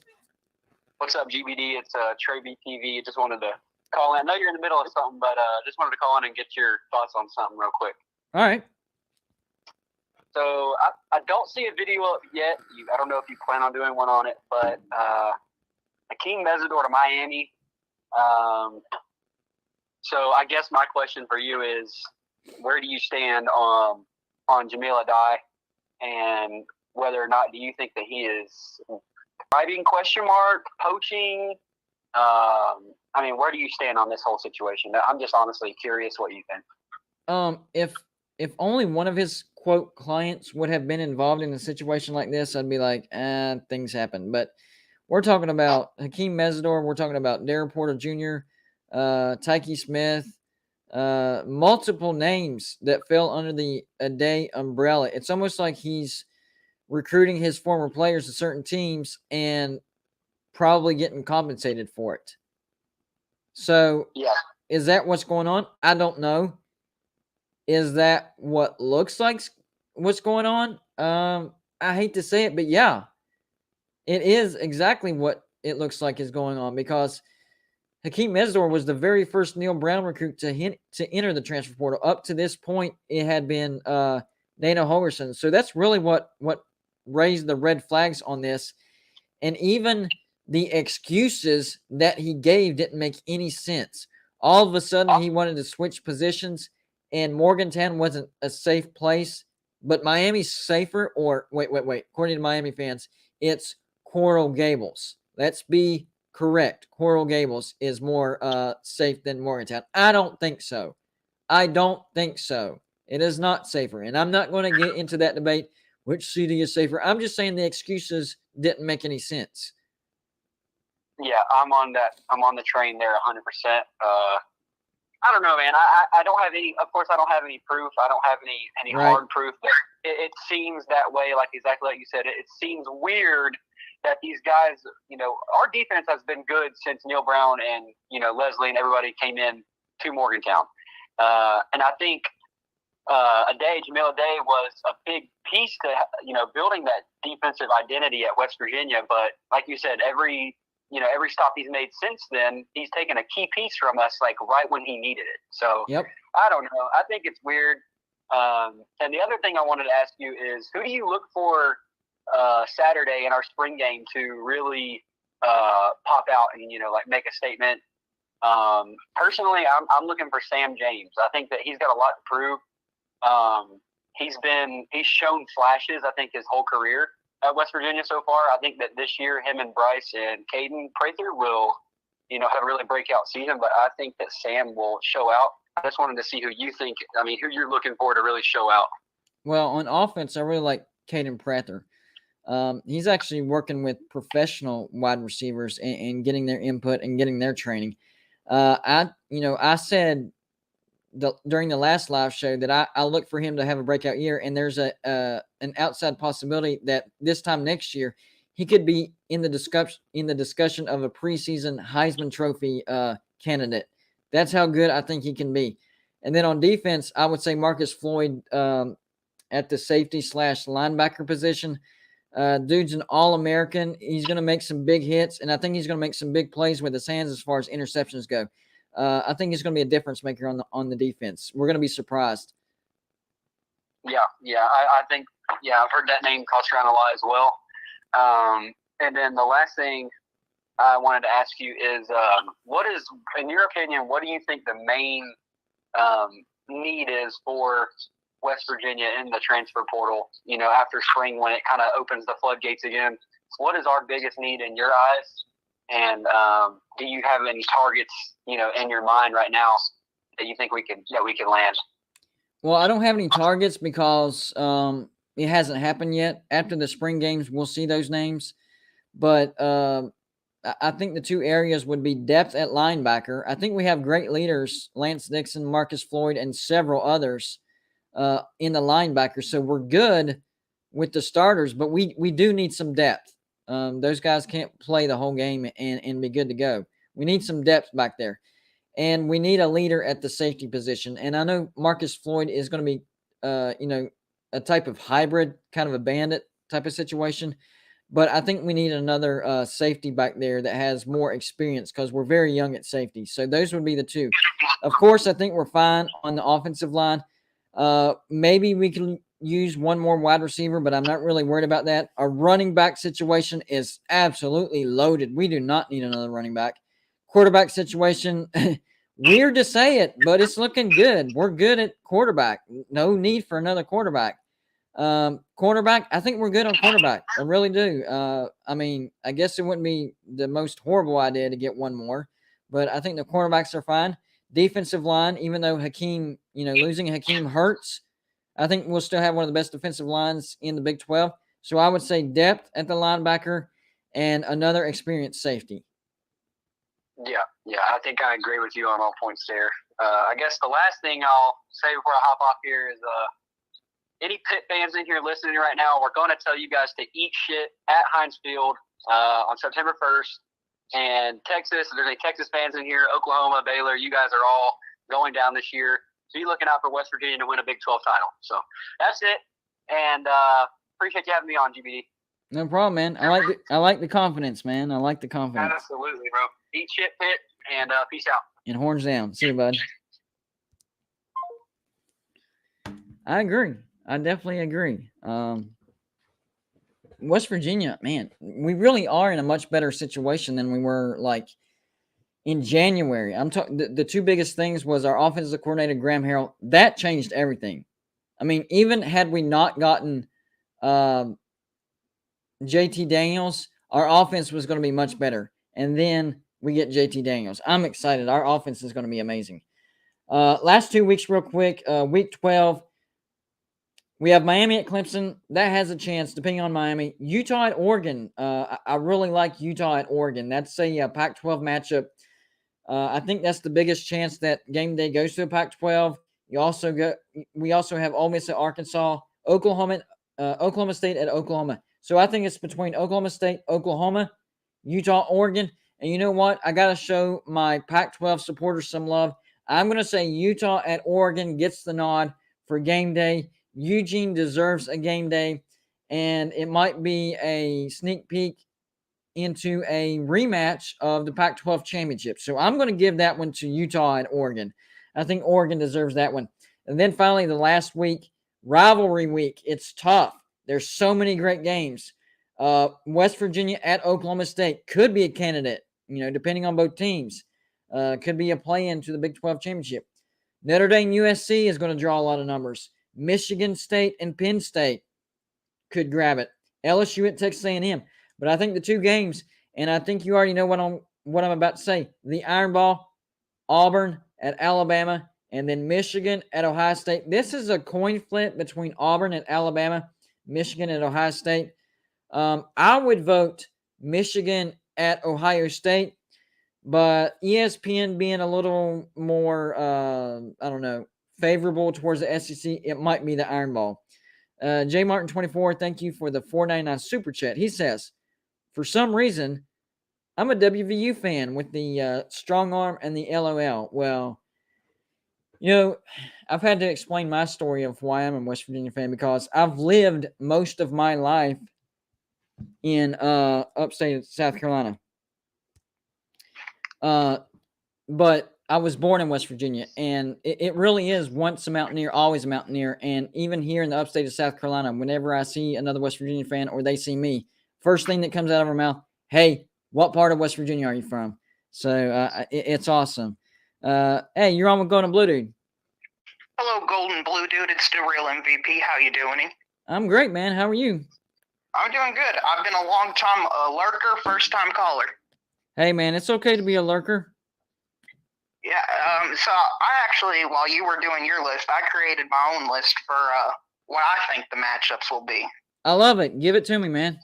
C: What's up, GBD? It's Trey BTV. Just wanted to call in. I know you're in the middle of something, but just wanted to call in and get your thoughts on something real quick.
A: All right.
C: So I don't see a video up yet. I don't know if you plan on doing one on it, but Hakeem Mesidor to Miami. So I guess my question for you is, where do you stand on Jamil Adai, and whether or not do you think that he is bribing, poaching? I mean, where do you stand on this whole situation? I'm just honestly curious what you think.
A: If only one of his quote clients would have been involved in a situation like this, I'd be like, things happen. But we're talking about Hakeem Mesidor. We're talking about Darren Porter Jr., Tyke Smith, multiple names that fell under the Adai umbrella. It's almost like he's recruiting his former players to certain teams and probably getting compensated for it. So,
C: yeah,
A: is that what's going on? I don't know. Is that what looks like what's going on? I hate to say it, but yeah, it is exactly what it looks like is going on, because Hakeem Mesdor was the very first Neil Brown recruit to enter the transfer portal. Up to this point, it had been Dana Holgerson. So that's really what raised the red flags on this. And even the excuses that he gave didn't make any sense. All of a sudden, he wanted to switch positions, and Morgantown wasn't a safe place, but Miami's safer. Or wait. According to Miami fans, it's Coral Gables. Let's be correct. Coral Gables is more safe than Morgantown. I don't think so. It is not safer. And I'm not going to get into that debate. Which city is safer? I'm just saying the excuses didn't make any sense.
C: Yeah, I'm on that. I'm on the train there 100%. I don't know, man. I don't have any. Of course, I don't have any proof. I don't have any
A: Right.
C: hard proof. But it seems that way. Like exactly like you said. It seems weird that these guys. Our defense has been good since Neil Brown and Leslie and everybody came in to Morgantown. And I think Jamil Day was a big piece to building that defensive identity at West Virginia. But like you said, every stop he's made since then, he's taken a key piece from us, like right when he needed it. So
A: Yep.
C: I don't know. I think it's weird. And the other thing I wanted to ask you is, who do you look for Saturday in our spring game to really pop out and make a statement? Personally, I'm looking for Sam James. I think that he's got a lot to prove. He's shown flashes, I think, his whole career at West Virginia so far. I think that this year, him and Bryce and Caden Prather will, have a really breakout season. But I think that Sam will show out. I just wanted to see who you're looking for to really show out.
A: Well, on offense, I really like Caden Prather. He's actually working with professional wide receivers and getting their input and getting their training. I said during the last live show that I look for him to have a breakout year, and there's an outside possibility that this time next year he could be in the discussion of a preseason Heisman Trophy candidate. That's how good I think he can be. And then on defense, I would say Marcus Floyd at the safety / linebacker position. Dude's an All-American. He's going to make some big hits, and I think he's going to make some big plays with his hands as far as interceptions go. I think he's going to be a difference maker on the defense. We're going to be surprised.
C: Yeah, I think I've heard that name tossed around a lot as well. And then the last thing I wanted to ask you is, what is, in your opinion, what do you think the main need is for West Virginia in the transfer portal? After spring, when it kind of opens the floodgates again, what is our biggest need in your eyes? And do you have any targets, in your mind right now that you think we can land?
A: Well, I don't have any targets because it hasn't happened yet. After the spring games, we'll see those names. But I think the two areas would be depth at linebacker. I think we have great leaders, Lance Dixon, Marcus Floyd, and several others in the linebacker. So we're good with the starters, but we do need some depth. Those guys can't play the whole game and be good to go. We need some depth back there. And we need a leader at the safety position. And I know Marcus Floyd is going to be, a type of hybrid, kind of a bandit type of situation. But I think we need another safety back there that has more experience because we're very young at safety. So those would be the two. Of course, I think we're fine on the offensive line. Maybe we can use one more wide receiver, but I'm not really worried about that. Our running back situation is absolutely loaded. We do not need another running back. Quarterback situation, weird to say it, but it's looking good. We're good at quarterback. No need for another quarterback. Cornerback, I think we're good on quarterback. I really do. I guess it wouldn't be the most horrible idea to get one more, but I think the cornerbacks are fine. Defensive line, even though Hakeem, losing Hakeem hurts, I think we'll still have one of the best defensive lines in the Big 12. So I would say depth at the linebacker and another experienced safety.
C: Yeah, I think I agree with you on all points there. I guess the last thing I'll say before I hop off here is any Pitt fans in here listening right now, we're going to tell you guys to eat shit at Heinz Field on September 1st. And Texas, if there's any Texas fans in here, Oklahoma, Baylor, you guys are all going down this year. So you're looking out for West Virginia to win a Big 12 title. So that's it. And appreciate you having me on, GBD.
A: No problem, man. I like the confidence, man. I like the confidence.
C: Absolutely, bro. Eat shit, Pitt, and peace out.
A: And horns down. See you, bud. I agree. I definitely agree. West Virginia, man, we really are in a much better situation than we were like in January. I'm talking. The two biggest things was our offensive coordinator Graham Harrell. That changed everything. I mean, even had we not gotten JT Daniels, our offense was going to be much better. And then we get JT Daniels. I'm excited. Our offense is going to be amazing. Last 2 weeks, real quick. Week 12, we have Miami at Clemson. That has a chance, depending on Miami. Utah at Oregon. I really like Utah at Oregon. That's a Pac-12 matchup. I think that's the biggest chance that game day goes to a Pac-12. We also have Ole Miss at Arkansas, Oklahoma State at Oklahoma. So I think it's between Oklahoma State, Oklahoma, Utah, Oregon. And you know what? I got to show my Pac-12 supporters some love. I'm going to say Utah at Oregon gets the nod for game day. Eugene deserves a game day, and it might be a sneak peek into a rematch of the Pac-12 championship. So I'm going to give that one to Utah and Oregon. I think Oregon deserves that one. And then finally, the last week, rivalry week. It's tough. There's so many great games. West Virginia at Oklahoma State could be a candidate, depending on both teams. Could be a play-in to the Big 12 championship. Notre Dame USC is going to draw a lot of numbers. Michigan State and Penn State could grab it. LSU at Texas A&M. But I think the two games, and I think you already know what I'm about to say. The Iron Ball, Auburn at Alabama, and then Michigan at Ohio State. This is a coin flip between Auburn and Alabama, Michigan at Ohio State. I would vote Michigan at Ohio State, but ESPN being a little more, favorable towards the SEC, it might be the Iron Ball. J Martin 24, thank you for the $4.99 super chat. He says, for some reason, I'm a WVU fan with the strong arm and the LOL. Well, I've had to explain my story of why I'm a West Virginia fan because I've lived most of my life in upstate South Carolina. But I was born in West Virginia, and it really is once a Mountaineer, always a Mountaineer. And even here in the upstate of South Carolina, whenever I see another West Virginia fan or they see me, first thing that comes out of our mouth, hey, what part of West Virginia are you from? So it's awesome. Hey, you're on with Golden Blue Dude.
B: Hello, Golden Blue Dude. It's the real MVP. How you doing?
A: I'm great, man. How are you?
B: I'm doing good. I've been a long-time lurker, first-time caller.
A: Hey, man, it's okay to be a lurker.
B: Yeah, so I actually, while you were doing your list, I created my own list for what I think the matchups will be.
A: I love it. Give it to me, man.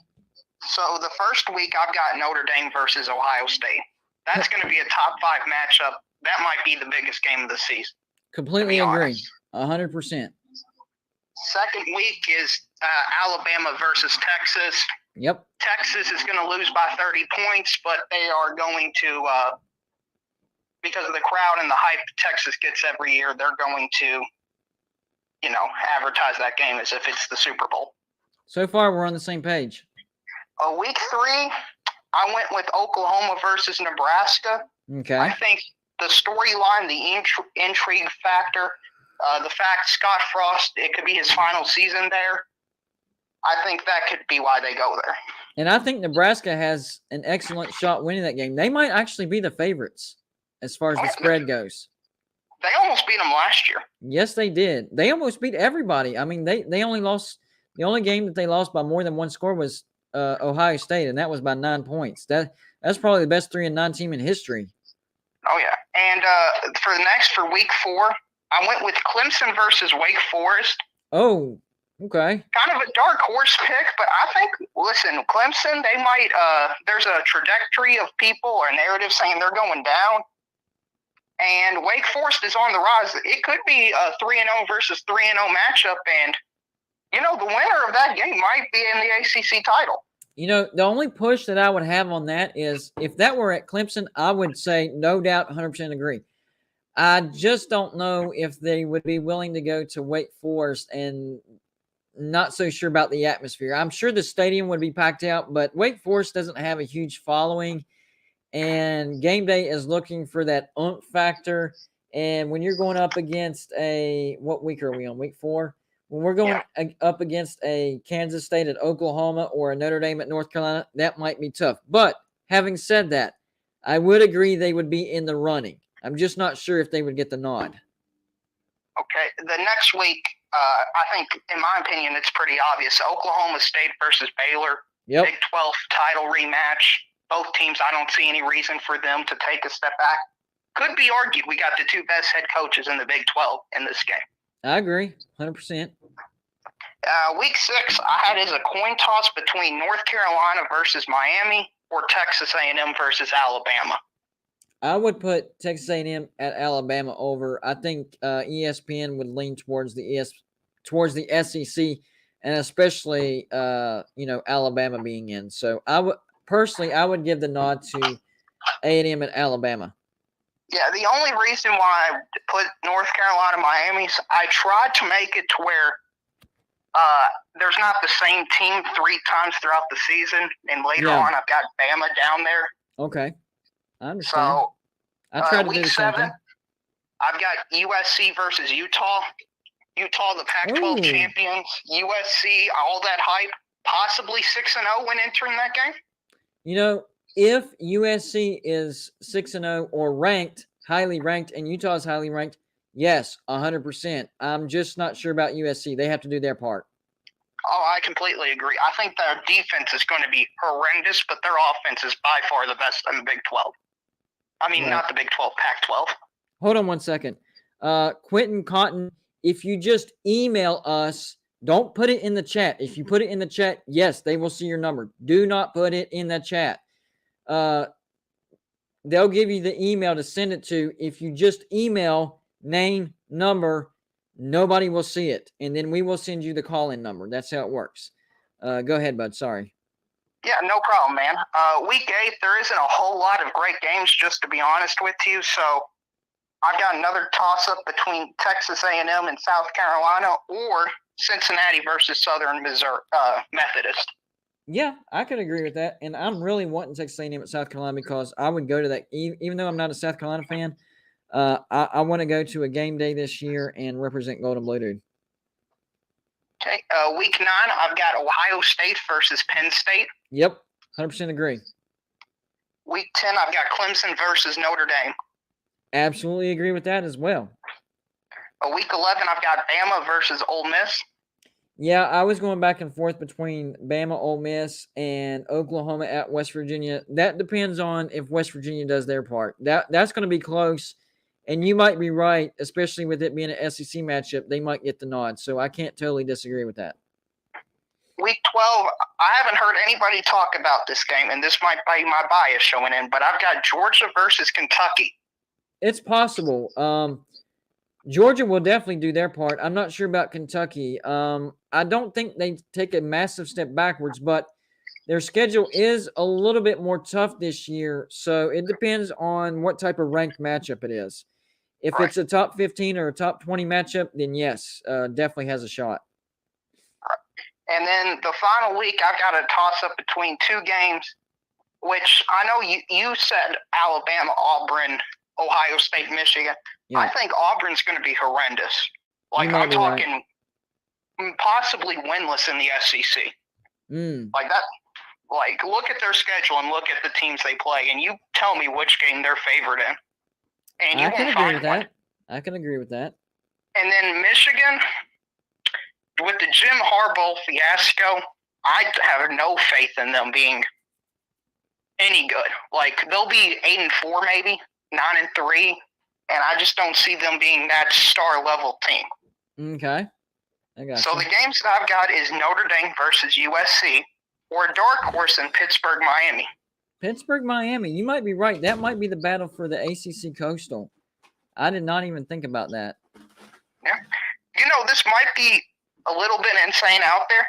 B: So the first week, I've got Notre Dame versus Ohio State. That's going to be a top 5 matchup. That might be the biggest game of the season.
A: Completely agree. 100%.
B: Second week is Alabama versus Texas.
A: Yep.
B: Texas is going to lose by 30 points, but they are going to, because of the crowd and the hype Texas gets every year, they're going to, advertise that game as if it's the Super Bowl.
A: So far, we're on the same page.
B: Week 3, I went with Oklahoma versus Nebraska.
A: Okay.
B: I think the storyline, the intrigue factor, the fact Scott Frost, it could be his final season there. I think that could be why they go there.
A: And I think Nebraska has an excellent shot winning that game. They might actually be the favorites as far as the spread goes.
B: They almost beat them last year.
A: Yes, they did. They almost beat everybody. I mean, they only lost – the only game that they lost by more than one score was Ohio State, and that was by 9 points. That's probably the best 3-9 team in history.
B: Oh, yeah. And for week 4, I went with Clemson versus Wake Forest.
A: Oh, okay.
B: Kind of a dark horse pick, but I think, listen, Clemson, they might, there's a trajectory of people or narrative saying they're going down, and Wake Forest is on the rise. It could be a 3-0 versus 3-0 matchup, and, the winner of that game might be in the ACC title.
A: The only push that I would have on that is if that were at Clemson, I would say no doubt 100% agree. I just don't know if they would be willing to go to Wake Forest and not so sure about the atmosphere. I'm sure the stadium would be packed out, but Wake Forest doesn't have a huge following. and Game Day is looking for that factor. And when you're going up against what week are we on? Week 4? When we're going up against a Kansas State at Oklahoma or a Notre Dame at North Carolina, that might be tough. But having said that, I would agree they would be in the running. I'm just not sure if they would get the nod.
B: Okay, the next week, I think, in my opinion, it's pretty obvious. Oklahoma State versus Baylor,
A: Yep.
B: Big 12 title rematch. Both teams, I don't see any reason for them to take a step back. Could be argued we got the 2 best head coaches in the Big 12 in this game.
A: I agree, 100%.
B: Week 6, I had as a coin toss between North Carolina versus Miami or Texas A&M versus Alabama.
A: I would put Texas A&M at Alabama over. I think ESPN would lean towards the SEC, and especially Alabama being in. So I would give the nod to A&M at Alabama.
B: Yeah, the only reason why I put North Carolina Miami is I tried to make it to where there's not the same team 3 times throughout the season, and later on I've got Bama down there.
A: Okay, I understand.
B: So
A: I tried to
B: week
A: do the same
B: 7,
A: thing.
B: I've got USC versus Utah. Utah, the Pac-12 champions. USC, all that hype. Possibly 6-0 when entering that game.
A: You know, if USC is 6-0 or ranked, highly ranked, and Utah is highly ranked, yes, 100%. I'm just not sure about USC. They have to do their part.
B: Oh, I completely agree. I think their defense is going to be horrendous, but their offense is by far the best in the Big 12. I mean, not the Big 12, Pac-12.
A: Hold on one second. Quentin Cotton, if you just email us, don't put it in the chat. If you put it in the chat, yes, they will see your number. Do not put it in the chat. They'll give you the email to send it to. If you just email name, number, nobody will see it. And then we will send you the call-in number. That's how it works. Go ahead, bud. Sorry.
B: Yeah, no problem, man. Week 8, there isn't a whole lot of great games, just to be honest with you. So I've got another toss-up between Texas A&M and South Carolina or Cincinnati versus Southern Missouri Methodist.
A: Yeah, I could agree with that. And I'm really wanting Texas A&M at South Carolina because I would go to that. Even though I'm not a South Carolina fan, I want to go to a game day this year and represent Golden Blue Dude.
B: Okay, week 9, I've got Ohio State versus Penn State.
A: Yep, 100% agree.
B: Week 10, I've got Clemson versus Notre Dame.
A: Absolutely agree with that as well.
B: Week 11, I've got Bama versus Ole Miss.
A: Yeah, I was going back and forth between Bama, Ole Miss, and Oklahoma at West Virginia. That depends on if West Virginia does their part. That's going to be close, and you might be right, especially with it being an SEC matchup. They might get the nod, so I can't totally disagree with that.
B: Week 12, I haven't heard anybody talk about this game, and this might be my bias showing in, but I've got Georgia versus Kentucky.
A: It's possible. Georgia will definitely do their part. I'm not sure about Kentucky. I don't think they take a massive step backwards, but their schedule is a little bit more tough this year, so it depends on what type of ranked matchup it is. If it's a top 15 or a top 20 matchup, then yes, definitely has a shot.
B: And then the final week, I've got a toss-up between 2 games, which I know you said Alabama, Auburn, Ohio State, Michigan. Yeah. I think Auburn's going to be horrendous. Like, I'm talking possibly winless in the SEC. Like that. Like, look at their schedule and look at the teams they play, and you tell me which game they're favored in. And you won't find one.
A: I can agree with that.
B: And then Michigan, with the Jim Harbaugh fiasco, I have no faith in them being any good. Like, they'll be 8-4 maybe, 9-3, and I just don't see them being that star-level team.
A: Okay. I got
B: so the games that I've got is Notre Dame versus USC or a dark horse in Pittsburgh, Miami.
A: Pittsburgh, Miami. You might be right. That might be the battle for the ACC Coastal. I did not even think about that.
B: Yeah. You know, this might be a little bit insane out there.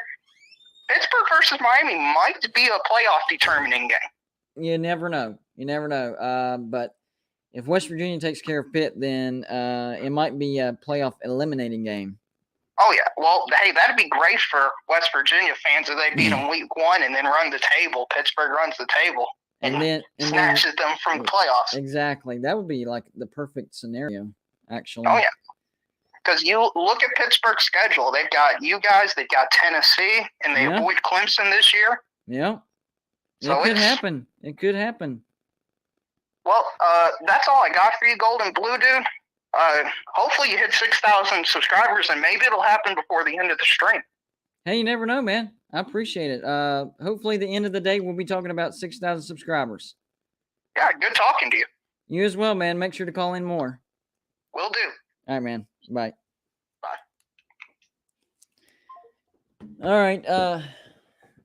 B: Pittsburgh versus Miami might be a playoff determining game.
A: You never know. But if West Virginia takes care of Pitt, then it might be a playoff eliminating game.
B: Oh, yeah. Well, hey, that'd be great for West Virginia fans if they beat them week 1 and then run the table. Pittsburgh runs the table.
A: and then
B: snatches them from the playoffs.
A: Exactly. That would be like the perfect scenario, actually.
B: Oh yeah, because you look at Pittsburgh's schedule. They've got you guys. They've got Tennessee, and they avoid Clemson this year.
A: Yeah.
B: So
A: it could happen. It could happen.
B: Well, that's all I got for you, Gold and Blue Dude. Hopefully you hit 6,000 subscribers, and maybe it'll happen before the end of the stream.
A: Hey, you never know, man. I appreciate it. Hopefully the end of the day, we'll be talking about 6,000 subscribers.
B: Yeah, good talking to you.
A: You as well, man. Make sure to call in more.
B: Will do.
A: All right, man. Bye.
B: Bye.
A: All right.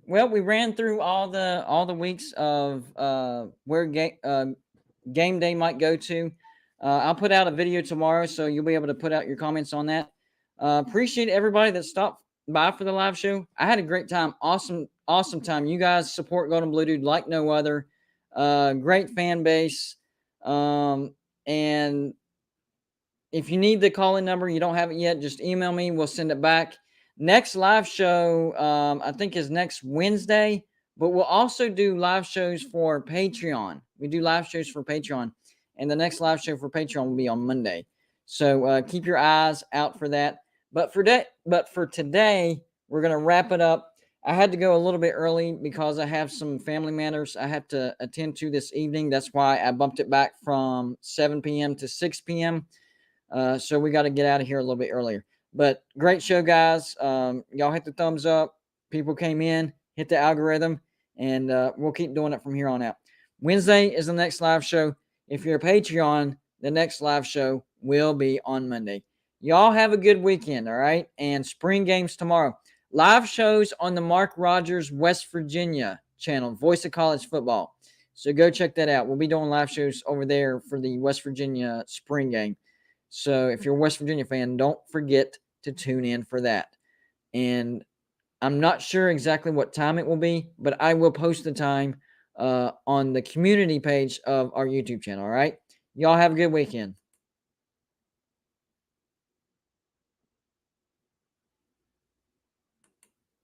A: Well, we ran through all the weeks of where game day might go to. I'll put out a video tomorrow, so you'll be able to put out your comments on that. Appreciate everybody that stopped by for the live show. I had a great time. Awesome time. You guys support Golden Blue Dude like no other. Great fan base. And if you need the call-in number, you don't have it yet, just email me. We'll send it back. Next live show, I think, is next Wednesday, but we'll also do live shows for Patreon. We do live shows for Patreon, and the next live show for Patreon will be on Monday. So keep your eyes out for that. But for today, we're going to wrap it up. I had to go a little bit early because I have some family matters I have to attend to this evening. That's why I bumped it back from 7 p.m. to 6 p.m. So we got to get out of here a little bit earlier. But great show, guys. Y'all hit the thumbs up. People came in, hit the algorithm, and we'll keep doing it from here on out. Wednesday is the next live show. If you're a Patreon, the next live show will be on Monday. Y'all have a good weekend, all right? And spring games tomorrow. Live shows on the Mark Rogers West Virginia channel, Voice of College Football. So go check that out. We'll be doing live shows over there for the West Virginia spring game. So if you're a West Virginia fan, don't forget to tune in for that. And I'm not sure exactly what time it will be, but I will post the time on the community page of our YouTube channel, all right? Y'all have a good weekend.